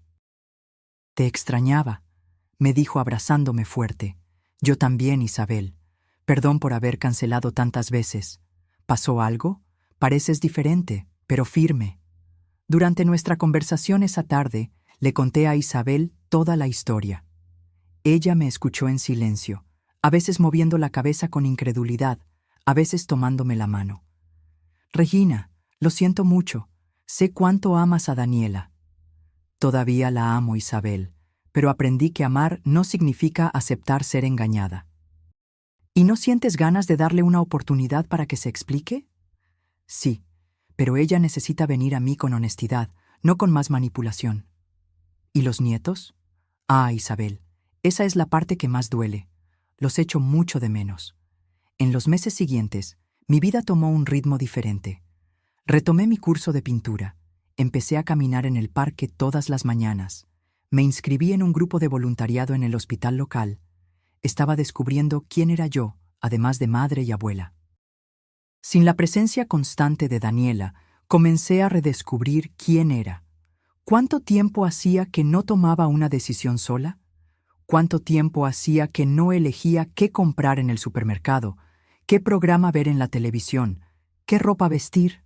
Te extrañaba, me dijo abrazándome fuerte. Yo también, Isabel. Perdón por haber cancelado tantas veces. ¿Pasó algo? Pareces diferente, pero firme. Durante nuestra conversación esa tarde, le conté a Isabel toda la historia. Ella me escuchó en silencio, a veces moviendo la cabeza con incredulidad, a veces tomándome la mano. Regina, lo siento mucho. Sé cuánto amas a Daniela. Todavía la amo, Isabel, pero aprendí que amar no significa aceptar ser engañada. ¿Y no sientes ganas de darle una oportunidad para que se explique? Sí, pero ella necesita venir a mí con honestidad, no con más manipulación. ¿Y los nietos? Ah, Isabel, esa es la parte que más duele. Los echo mucho de menos. En los meses siguientes, mi vida tomó un ritmo diferente. Retomé mi curso de pintura. Empecé a caminar en el parque todas las mañanas. Me inscribí en un grupo de voluntariado en el hospital local. Estaba descubriendo quién era yo, además de madre y abuela. Sin la presencia constante de Daniela, comencé a redescubrir quién era. ¿Cuánto tiempo hacía que no tomaba una decisión sola? ¿Cuánto tiempo hacía que no elegía qué comprar en el supermercado, qué programa ver en la televisión, qué ropa vestir?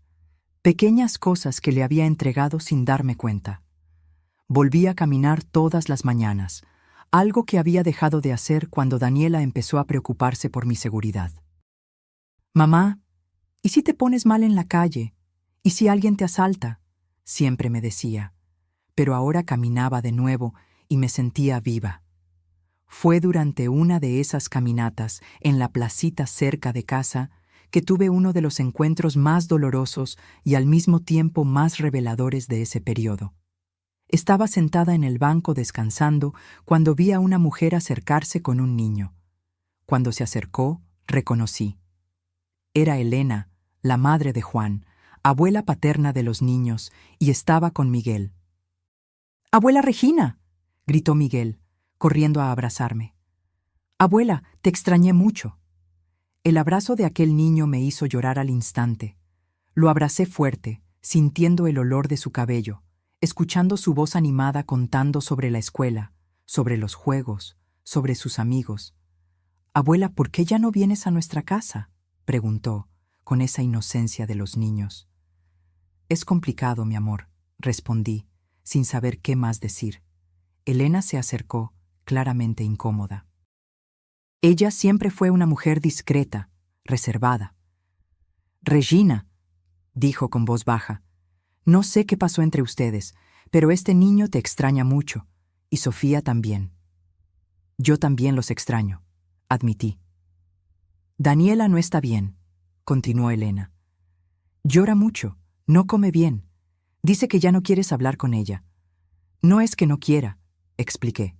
Pequeñas cosas que le había entregado sin darme cuenta. Volví a caminar todas las mañanas, algo que había dejado de hacer cuando Daniela empezó a preocuparse por mi seguridad. Mamá, ¿y si te pones mal en la calle? ¿Y si alguien te asalta? Siempre me decía. Pero ahora caminaba de nuevo y me sentía viva. Fue durante una de esas caminatas en la placita cerca de casa que tuve uno de los encuentros más dolorosos y al mismo tiempo más reveladores de ese periodo. Estaba sentada en el banco descansando cuando vi a una mujer acercarse con un niño. Cuando se acercó, reconocí. Era Elena, la madre de Juan, abuela paterna de los niños, y estaba con Miguel. «¡Abuela Regina!», gritó Miguel, corriendo a abrazarme. «Abuela, te extrañé mucho». El abrazo de aquel niño me hizo llorar al instante. Lo abracé fuerte, sintiendo el olor de su cabello, escuchando su voz animada contando sobre la escuela, sobre los juegos, sobre sus amigos. «Abuela, ¿por qué ya no vienes a nuestra casa?», preguntó, con esa inocencia de los niños. «Es complicado, mi amor», respondí, sin saber qué más decir. Elena se acercó, claramente incómoda. Ella siempre fue una mujer discreta, reservada. «Regina», dijo con voz baja, «no sé qué pasó entre ustedes, pero este niño te extraña mucho, y Sofía también». «Yo también los extraño», admití. «Daniela no está bien», continuó Elena. «Llora mucho, no come bien. Dice que ya no quieres hablar con ella». «No es que no quiera», expliqué.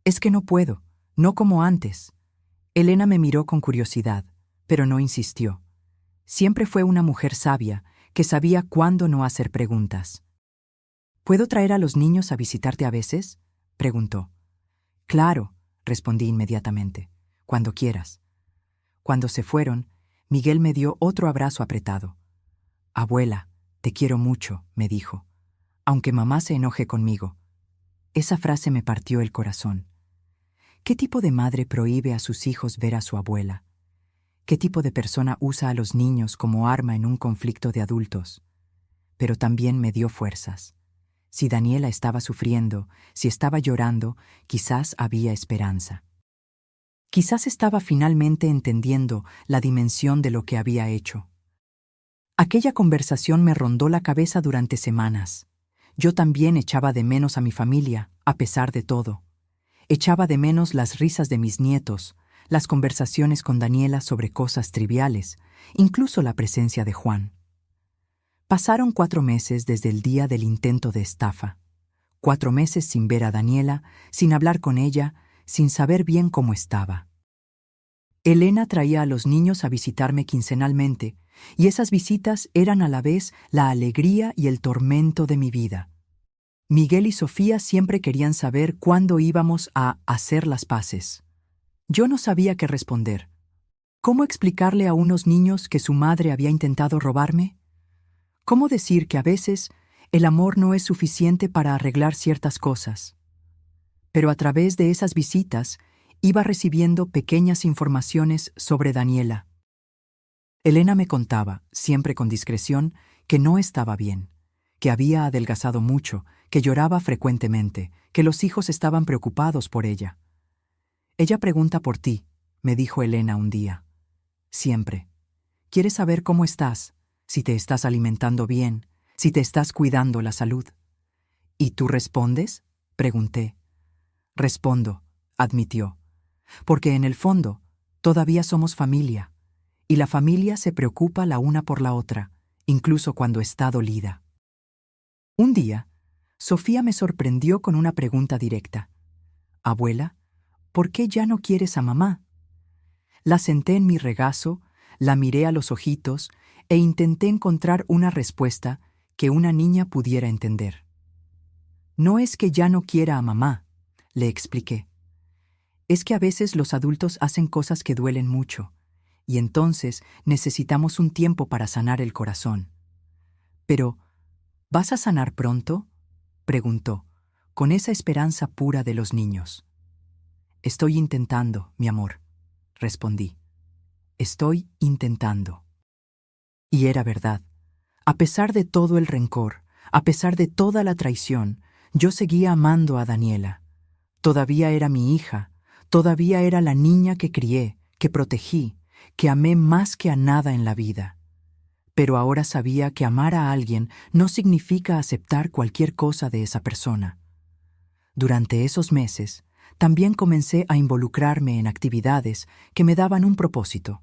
«Es que no puedo, no como antes». Elena me miró con curiosidad, pero no insistió. Siempre fue una mujer sabia, que sabía cuándo no hacer preguntas. «¿Puedo traer a los niños a visitarte a veces?», preguntó. «Claro», respondí inmediatamente, «cuando quieras». Cuando se fueron, Miguel me dio otro abrazo apretado. «Abuela, te quiero mucho», me dijo, «aunque mamá se enoje conmigo». Esa frase me partió el corazón. ¿Qué tipo de madre prohíbe a sus hijos ver a su abuela? ¿Qué tipo de persona usa a los niños como arma en un conflicto de adultos? Pero también me dio fuerzas. Si Daniela estaba sufriendo, si estaba llorando, quizás había esperanza. Quizás estaba finalmente entendiendo la dimensión de lo que había hecho. Aquella conversación me rondó la cabeza durante semanas. Yo también echaba de menos a mi familia, a pesar de todo. Echaba de menos las risas de mis nietos, las conversaciones con Daniela sobre cosas triviales, incluso la presencia de Juan. Pasaron 4 meses desde el día del intento de estafa. 4 meses sin ver a Daniela, sin hablar con ella, sin saber bien cómo estaba. Elena traía a los niños a visitarme quincenalmente, y esas visitas eran a la vez la alegría y el tormento de mi vida. Miguel y Sofía siempre querían saber cuándo íbamos a hacer las paces. Yo no sabía qué responder. ¿Cómo explicarle a unos niños que su madre había intentado robarme? ¿Cómo decir que a veces el amor no es suficiente para arreglar ciertas cosas? Pero a través de esas visitas iba recibiendo pequeñas informaciones sobre Daniela. Elena me contaba, siempre con discreción, que no estaba bien, que había adelgazado mucho, que lloraba frecuentemente, que los hijos estaban preocupados por ella. «Ella pregunta por ti», me dijo Elena un día. «Siempre. Quiere saber cómo estás, si te estás alimentando bien, si te estás cuidando la salud». «¿Y tú respondes?», pregunté. «Respondo», admitió, «porque en el fondo todavía somos familia, y la familia se preocupa la una por la otra, incluso cuando está dolida». Un día, Sofía me sorprendió con una pregunta directa. «Abuela, ¿por qué ya no quieres a mamá?». La senté en mi regazo, la miré a los ojitos e intenté encontrar una respuesta que una niña pudiera entender. «No es que ya no quiera a mamá», le expliqué. «Es que a veces los adultos hacen cosas que duelen mucho, y entonces necesitamos un tiempo para sanar el corazón». «Pero, ¿vas a sanar pronto?», preguntó, con esa esperanza pura de los niños. «Estoy intentando, mi amor», respondí. «Estoy intentando». Y era verdad. A pesar de todo el rencor, a pesar de toda la traición, yo seguía amando a Daniela. Todavía era mi hija, todavía era la niña que crié, que protegí, que amé más que a nada en la vida. Pero ahora sabía que amar a alguien no significa aceptar cualquier cosa de esa persona. Durante esos meses, también comencé a involucrarme en actividades que me daban un propósito.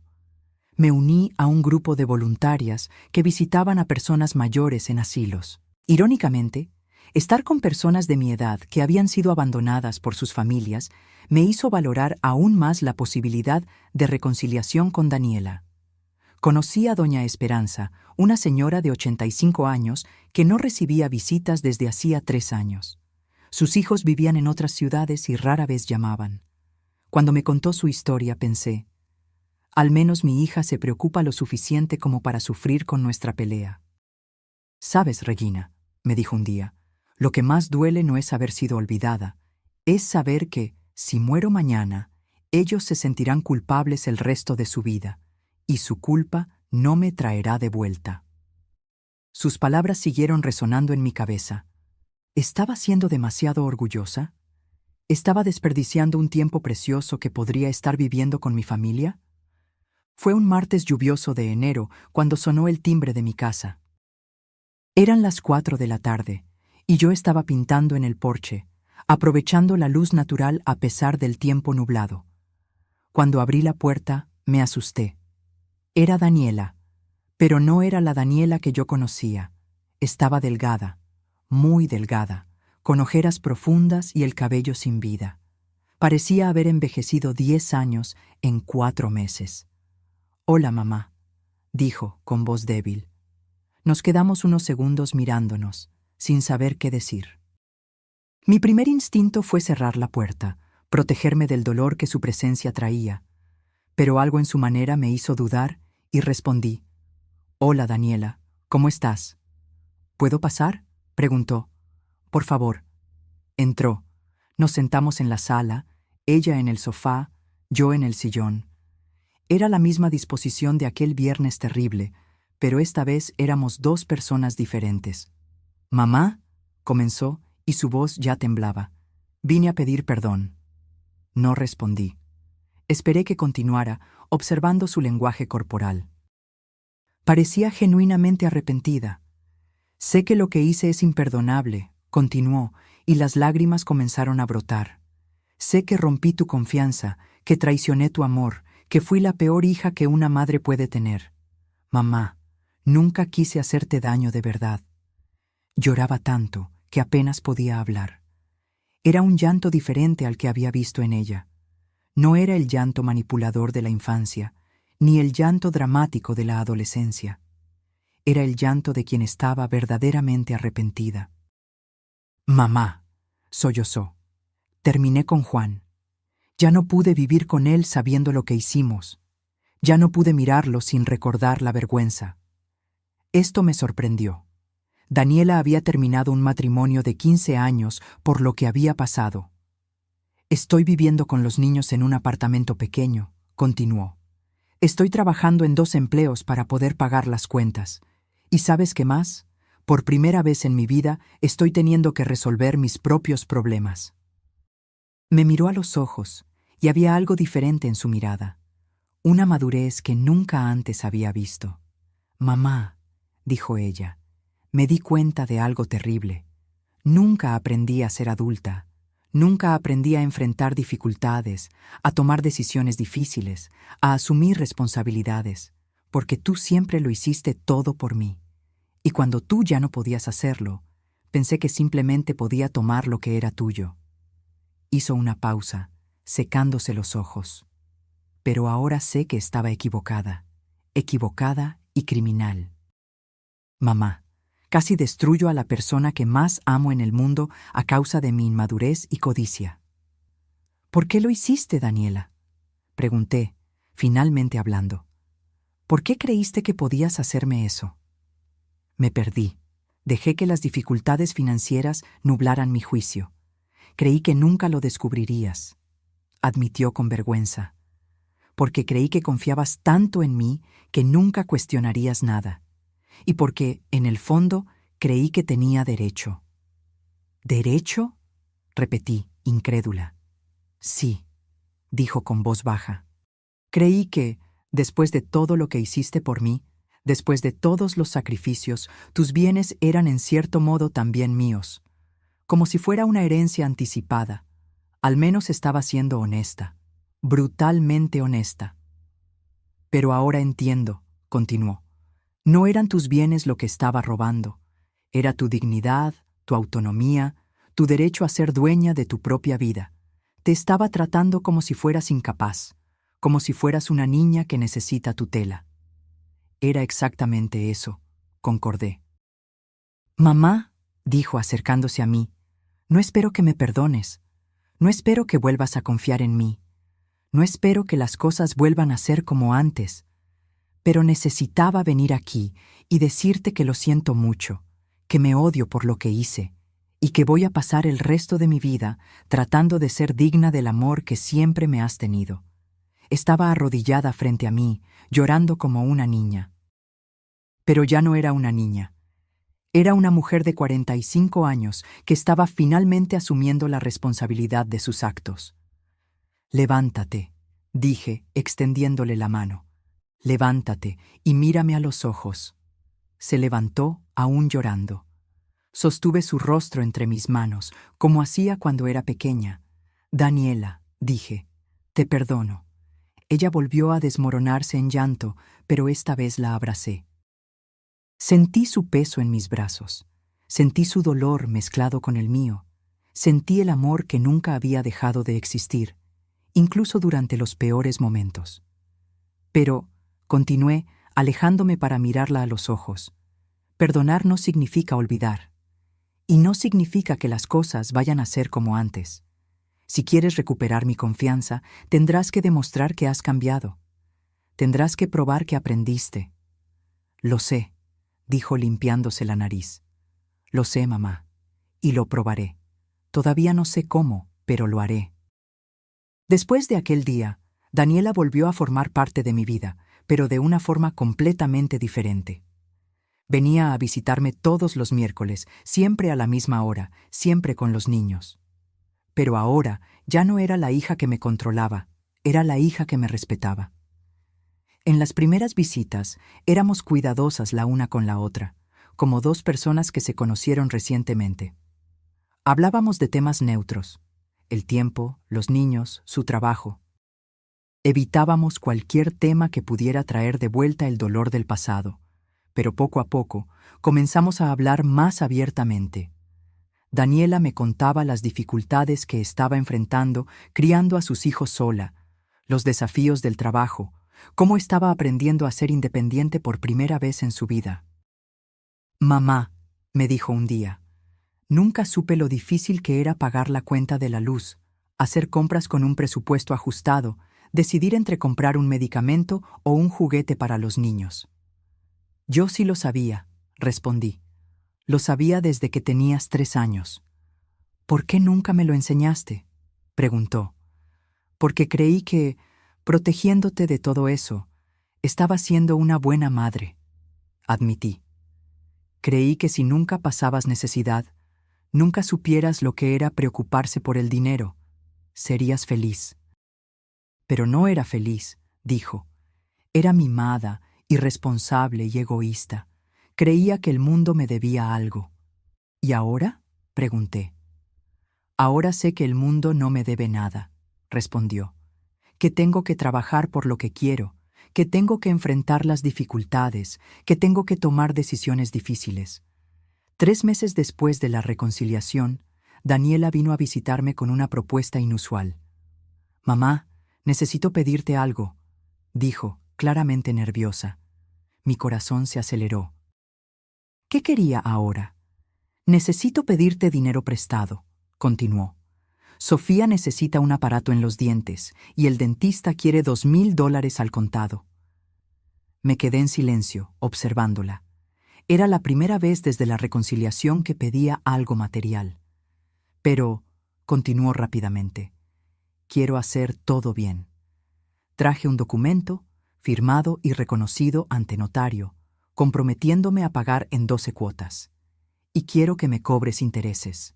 Me uní a un grupo de voluntarias que visitaban a personas mayores en asilos. Irónicamente, estar con personas de mi edad que habían sido abandonadas por sus familias me hizo valorar aún más la posibilidad de reconciliación con Daniela. Conocí a doña Esperanza, una señora de 85 años que no recibía visitas desde hacía 3 años. Sus hijos vivían en otras ciudades y rara vez llamaban. Cuando me contó su historia pensé, al menos mi hija se preocupa lo suficiente como para sufrir con nuestra pelea. «Sabes, Regina», me dijo un día, «lo que más duele no es haber sido olvidada, es saber que, si muero mañana, ellos se sentirán culpables el resto de su vida, y su culpa no me traerá de vuelta». Sus palabras siguieron resonando en mi cabeza. ¿Estaba siendo demasiado orgullosa? ¿Estaba desperdiciando un tiempo precioso que podría estar viviendo con mi familia? Fue un martes lluvioso de enero cuando sonó el timbre de mi casa. Eran las 4 de la tarde, y yo estaba pintando en el porche, aprovechando la luz natural a pesar del tiempo nublado. Cuando abrí la puerta, me asusté. Era Daniela, pero no era la Daniela que yo conocía. Estaba delgada, muy delgada, con ojeras profundas y el cabello sin vida. Parecía haber envejecido 10 años en 4 meses. «Hola, mamá», dijo con voz débil. Nos quedamos unos segundos mirándonos, sin saber qué decir. Mi primer instinto fue cerrar la puerta, protegerme del dolor que su presencia traía, pero algo en su manera me hizo dudar y respondí: «Hola, Daniela, ¿cómo estás?» «¿Puedo pasar?», preguntó. «Por favor». Entró. Nos sentamos en la sala, ella en el sofá, yo en el sillón. Era la misma disposición de aquel viernes terrible, pero esta vez éramos dos personas diferentes. «Mamá», comenzó, y su voz ya temblaba. «Vine a pedir perdón». No respondí. Esperé que continuara, observando su lenguaje corporal. Parecía genuinamente arrepentida. «Sé que lo que hice es imperdonable», continuó, y las lágrimas comenzaron a brotar. «Sé que rompí tu confianza, que traicioné tu amor, que fui la peor hija que una madre puede tener. Mamá, nunca quise hacerte daño de verdad». Lloraba tanto que apenas podía hablar. Era un llanto diferente al que había visto en ella. No era el llanto manipulador de la infancia, ni el llanto dramático de la adolescencia. Era el llanto de quien estaba verdaderamente arrepentida. «Mamá», sollozó, «terminé con Juan. Ya no pude vivir con él sabiendo lo que hicimos. Ya no pude mirarlo sin recordar la vergüenza». Esto me sorprendió. Daniela había terminado un matrimonio de 15 años por lo que había pasado. «Estoy viviendo con los niños en un apartamento pequeño», continuó. «Estoy trabajando en 2 empleos para poder pagar las cuentas. ¿Y sabes qué más? Por primera vez en mi vida estoy teniendo que resolver mis propios problemas». Me miró a los ojos y había algo diferente en su mirada, una madurez que nunca antes había visto. «Mamá», dijo ella, «me di cuenta de algo terrible. Nunca aprendí a ser adulta. Nunca aprendí a enfrentar dificultades, a tomar decisiones difíciles, a asumir responsabilidades, porque tú siempre lo hiciste todo por mí. Y cuando tú ya no podías hacerlo, pensé que simplemente podía tomar lo que era tuyo». Hizo una pausa, secándose los ojos. «Pero ahora sé que estaba equivocada y criminal. Mamá, casi destruyo a la persona que más amo en el mundo a causa de mi inmadurez y codicia». «¿Por qué lo hiciste, Daniela?», pregunté, finalmente hablando. «¿Por qué creíste que podías hacerme eso?». Me perdí. Dejé que las dificultades financieras nublaran mi juicio. Creí que nunca lo descubrirías, admitió con vergüenza, porque creí que confiabas tanto en mí que nunca cuestionarías nada, y porque, en el fondo, creí que tenía derecho. «¿Derecho?», repetí, incrédula. «Sí», dijo con voz baja. «Creí que, después de todo lo que hiciste por mí, después de todos los sacrificios, tus bienes eran en cierto modo también míos, como si fuera una herencia anticipada. Al menos estaba siendo honesta, brutalmente honesta». «Pero ahora entiendo», continuó. «No eran tus bienes lo que estaba robando. Era tu dignidad, tu autonomía, tu derecho a ser dueña de tu propia vida. Te estaba tratando como si fueras incapaz, como si fueras una niña que necesita tutela». «Era exactamente eso», concordé. «Mamá», dijo acercándose a mí, «no espero que me perdones. No espero que vuelvas a confiar en mí. No espero que las cosas vuelvan a ser como antes. Pero necesitaba venir aquí y decirte que lo siento mucho, que me odio por lo que hice, y que voy a pasar el resto de mi vida tratando de ser digna del amor que siempre me has tenido». Estaba arrodillada frente a mí, llorando como una niña. Pero ya no era una niña. Era una mujer de 45 años que estaba finalmente asumiendo la responsabilidad de sus actos. «Levántate», dije, extendiéndole la mano. «Levántate y mírame a los ojos». Se levantó, aún llorando. Sostuve su rostro entre mis manos, como hacía cuando era pequeña. «Daniela», dije, «te perdono». Ella volvió a desmoronarse en llanto, pero esta vez la abracé. Sentí su peso en mis brazos. Sentí su dolor mezclado con el mío. Sentí el amor que nunca había dejado de existir, incluso durante los peores momentos. Pero, continué, alejándome para mirarla a los ojos, perdonar no significa olvidar. Y no significa que las cosas vayan a ser como antes. Si quieres recuperar mi confianza, tendrás que demostrar que has cambiado. Tendrás que probar que aprendiste. Lo sé, dijo limpiándose la nariz. Lo sé, mamá, y lo probaré. Todavía no sé cómo, pero lo haré. Después de aquel día, Daniela volvió a formar parte de mi vida, pero de una forma completamente diferente. Venía a visitarme todos los miércoles, siempre a la misma hora, siempre con los niños. Pero ahora ya no era la hija que me controlaba, era la hija que me respetaba. En las primeras visitas éramos cuidadosas la una con la otra, como dos personas que se conocieron recientemente. Hablábamos de temas neutros: el tiempo, los niños, su trabajo. Evitábamos cualquier tema que pudiera traer de vuelta el dolor del pasado, pero poco a poco comenzamos a hablar más abiertamente. Daniela me contaba las dificultades que estaba enfrentando criando a sus hijos sola, los desafíos del trabajo, cómo estaba aprendiendo a ser independiente por primera vez en su vida. «Mamá», me dijo un día, «nunca supe lo difícil que era pagar la cuenta de la luz, hacer compras con un presupuesto ajustado, decidir entre comprar un medicamento o un juguete para los niños». «Yo sí lo sabía», respondí. «Lo sabía desde que tenías 3 años». «¿Por qué nunca me lo enseñaste?», preguntó. «Porque creí que, protegiéndote de todo eso, estaba siendo una buena madre», admití. «Creí que si nunca pasabas necesidad, nunca supieras lo que era preocuparse por el dinero, serías feliz». «Pero no era feliz», dijo. «Era mimada, irresponsable y egoísta. Creía que el mundo me debía algo». «¿Y ahora?», pregunté. «Ahora sé que el mundo no me debe nada», respondió. «Que tengo que trabajar por lo que quiero, que tengo que enfrentar las dificultades, que tengo que tomar decisiones difíciles». 3 meses después de la reconciliación, Daniela vino a visitarme con una propuesta inusual. «Mamá, necesito pedirte algo», dijo, claramente nerviosa. Mi corazón se aceleró. ¿Qué quería ahora? «Necesito pedirte dinero prestado», continuó. «Sofía necesita un aparato en los dientes y el dentista quiere $2,000 al contado». Me quedé en silencio, observándola. Era la primera vez desde la reconciliación que pedía algo material. «Pero», continuó rápidamente, «quiero hacer todo bien». Traje un documento, firmado y reconocido ante notario, comprometiéndome a pagar en 12 cuotas. «Y quiero que me cobres intereses».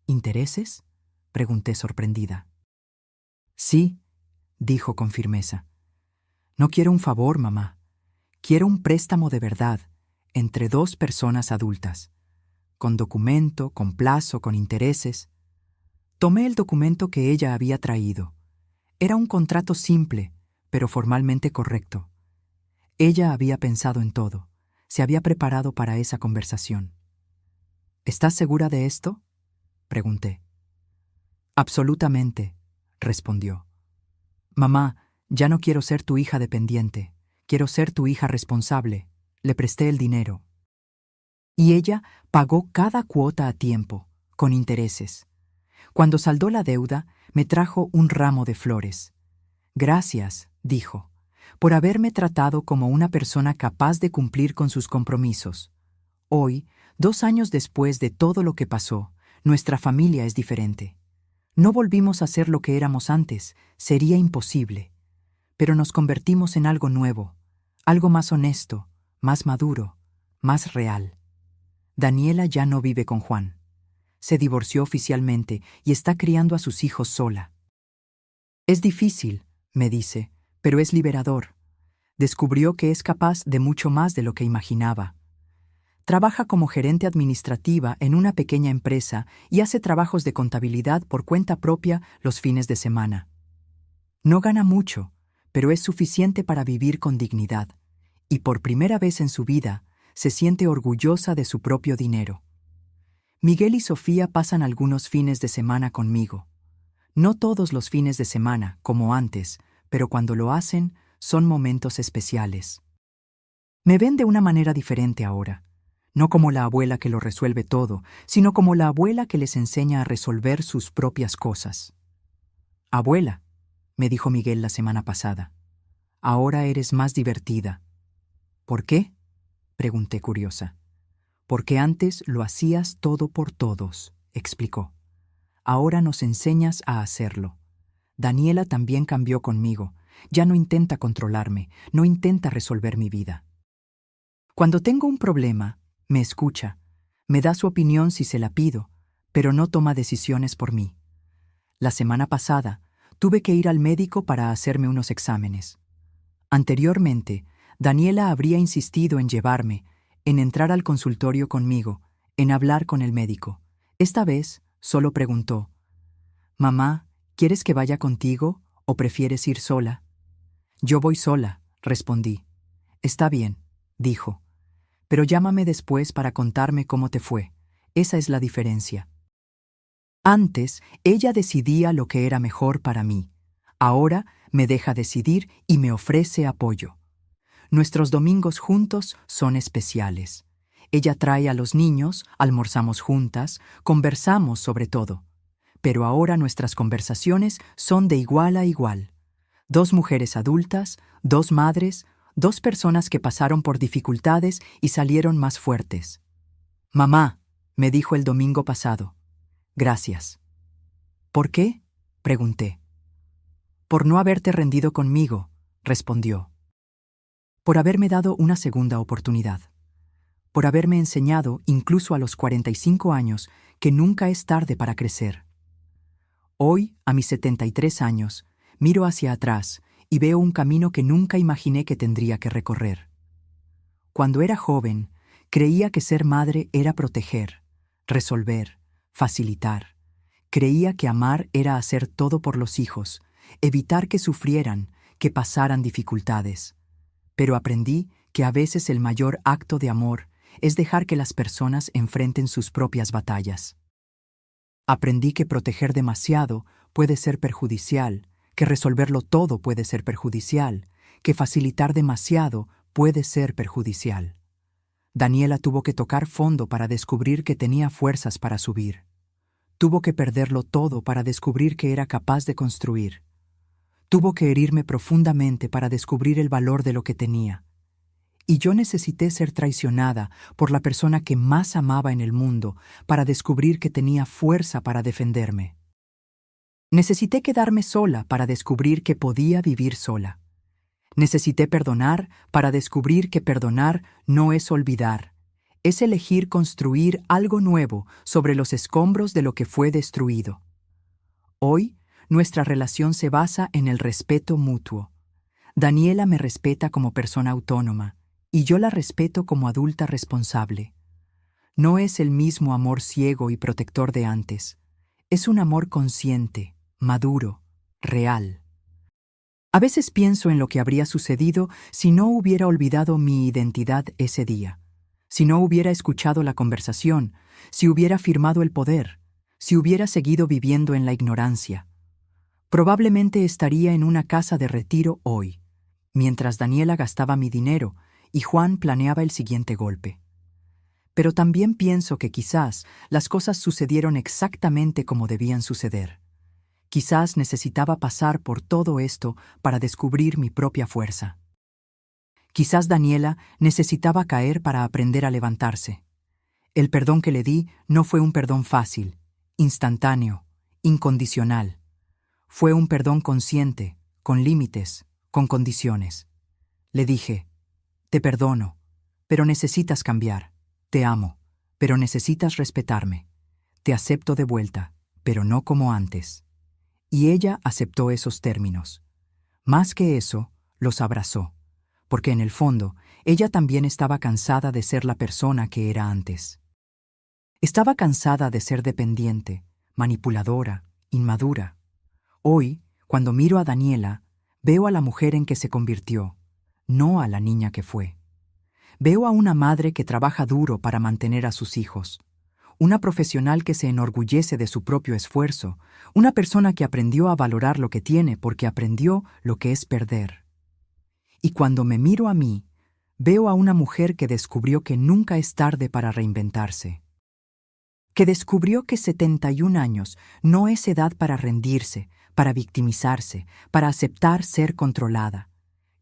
«¿Intereses?», pregunté sorprendida. «Sí», dijo con firmeza. «No quiero un favor, mamá. Quiero un préstamo de verdad, entre 2 personas adultas, con documento, con plazo, con intereses». Tomé el documento que ella había traído. Era un contrato simple, pero formalmente correcto. Ella había pensado en todo, se había preparado para esa conversación. «¿Estás segura de esto?», pregunté. «Absolutamente», respondió. «Mamá, ya no quiero ser tu hija dependiente, quiero ser tu hija responsable». Le presté el dinero. Y ella pagó cada cuota a tiempo, con intereses. Cuando saldó la deuda, me trajo un ramo de flores. «Gracias», dijo, «por haberme tratado como una persona capaz de cumplir con sus compromisos. Hoy, 2 años después de todo lo que pasó, nuestra familia es diferente. No volvimos a ser lo que éramos antes, sería imposible. Pero nos convertimos en algo nuevo, algo más honesto, más maduro, más real». Daniela ya no vive con Juan. Se divorció oficialmente y está criando a sus hijos sola. «Es difícil», me dice, «pero es liberador». Descubrió que es capaz de mucho más de lo que imaginaba. Trabaja como gerente administrativa en una pequeña empresa y hace trabajos de contabilidad por cuenta propia los fines de semana. No gana mucho, pero es suficiente para vivir con dignidad, y por primera vez en su vida se siente orgullosa de su propio dinero. Miguel y Sofía pasan algunos fines de semana conmigo. No todos los fines de semana, como antes, pero cuando lo hacen, son momentos especiales. Me ven de una manera diferente ahora, no como la abuela que lo resuelve todo, sino como la abuela que les enseña a resolver sus propias cosas. «Abuela», me dijo Miguel la semana pasada. Ahora eres más divertida. ¿Por qué? Pregunté curiosa. Porque antes lo hacías todo por todos, explicó. Ahora nos enseñas a hacerlo. Daniela también cambió conmigo. Ya no intenta controlarme, no intenta resolver mi vida. Cuando tengo un problema, me escucha, me da su opinión si se la pido, pero no toma decisiones por mí. La semana pasada, tuve que ir al médico para hacerme unos exámenes. Anteriormente, Daniela habría insistido en llevarme, en entrar al consultorio conmigo, en hablar con el médico. Esta vez, solo preguntó: «Mamá, ¿quieres que vaya contigo o prefieres ir sola?» «Yo voy sola», respondí. «Está bien», dijo. «Pero llámame después para contarme cómo te fue. Esa es la diferencia». Antes, ella decidía lo que era mejor para mí. Ahora me deja decidir y me ofrece apoyo. Nuestros domingos juntos son especiales. Ella trae a los niños, almorzamos juntas, conversamos sobre todo. Pero ahora nuestras conversaciones son de igual a igual. Dos mujeres adultas, dos madres, dos personas que pasaron por dificultades y salieron más fuertes. «Mamá», me dijo el domingo pasado. «Gracias». «¿Por qué?», pregunté. «Por no haberte rendido conmigo», respondió. «Por haberme dado una segunda oportunidad. Por haberme enseñado, incluso a los 45 años, que nunca es tarde para crecer. Hoy, a mis 73 años, miro hacia atrás y veo un camino que nunca imaginé que tendría que recorrer. Cuando era joven, creía que ser madre era proteger, resolver, facilitar. Creía que amar era hacer todo por los hijos, evitar que sufrieran, que pasaran dificultades. Pero aprendí que a veces el mayor acto de amor es dejar que las personas enfrenten sus propias batallas. Aprendí que proteger demasiado puede ser perjudicial, que resolverlo todo puede ser perjudicial, que facilitar demasiado puede ser perjudicial. Daniela tuvo que tocar fondo para descubrir que tenía fuerzas para subir. Tuvo que perderlo todo para descubrir que era capaz de construir. Tuvo que herirme profundamente para descubrir el valor de lo que tenía. Y yo necesité ser traicionada por la persona que más amaba en el mundo para descubrir que tenía fuerza para defenderme. Necesité quedarme sola para descubrir que podía vivir sola. Necesité perdonar para descubrir que perdonar no es olvidar. Es elegir construir algo nuevo sobre los escombros de lo que fue destruido. Hoy, nuestra relación se basa en el respeto mutuo. Daniela me respeta como persona autónoma y yo la respeto como adulta responsable. No es el mismo amor ciego y protector de antes. Es un amor consciente, maduro, real. A veces pienso en lo que habría sucedido si no hubiera olvidado mi identidad ese día, si no hubiera escuchado la conversación, si hubiera firmado el poder, si hubiera seguido viviendo en la ignorancia. Probablemente estaría en una casa de retiro hoy, mientras Daniela gastaba mi dinero y Juan planeaba el siguiente golpe. Pero también pienso que quizás las cosas sucedieron exactamente como debían suceder. Quizás necesitaba pasar por todo esto para descubrir mi propia fuerza. Quizás Daniela necesitaba caer para aprender a levantarse. El perdón que le di no fue un perdón fácil, instantáneo, incondicional. Fue un perdón consciente, con límites, con condiciones. Le dije: «Te perdono, pero necesitas cambiar. Te amo, pero necesitas respetarme. Te acepto de vuelta, pero no como antes». Y ella aceptó esos términos. Más que eso, los abrazó, porque en el fondo, ella también estaba cansada de ser la persona que era antes. Estaba cansada de ser dependiente, manipuladora, inmadura. Hoy, cuando miro a Daniela, veo a la mujer en que se convirtió, no a la niña que fue. Veo a una madre que trabaja duro para mantener a sus hijos, una profesional que se enorgullece de su propio esfuerzo, una persona que aprendió a valorar lo que tiene porque aprendió lo que es perder. Y cuando me miro a mí, veo a una mujer que descubrió que nunca es tarde para reinventarse, que descubrió que 71 años no es edad para rendirse, para victimizarse, para aceptar ser controlada,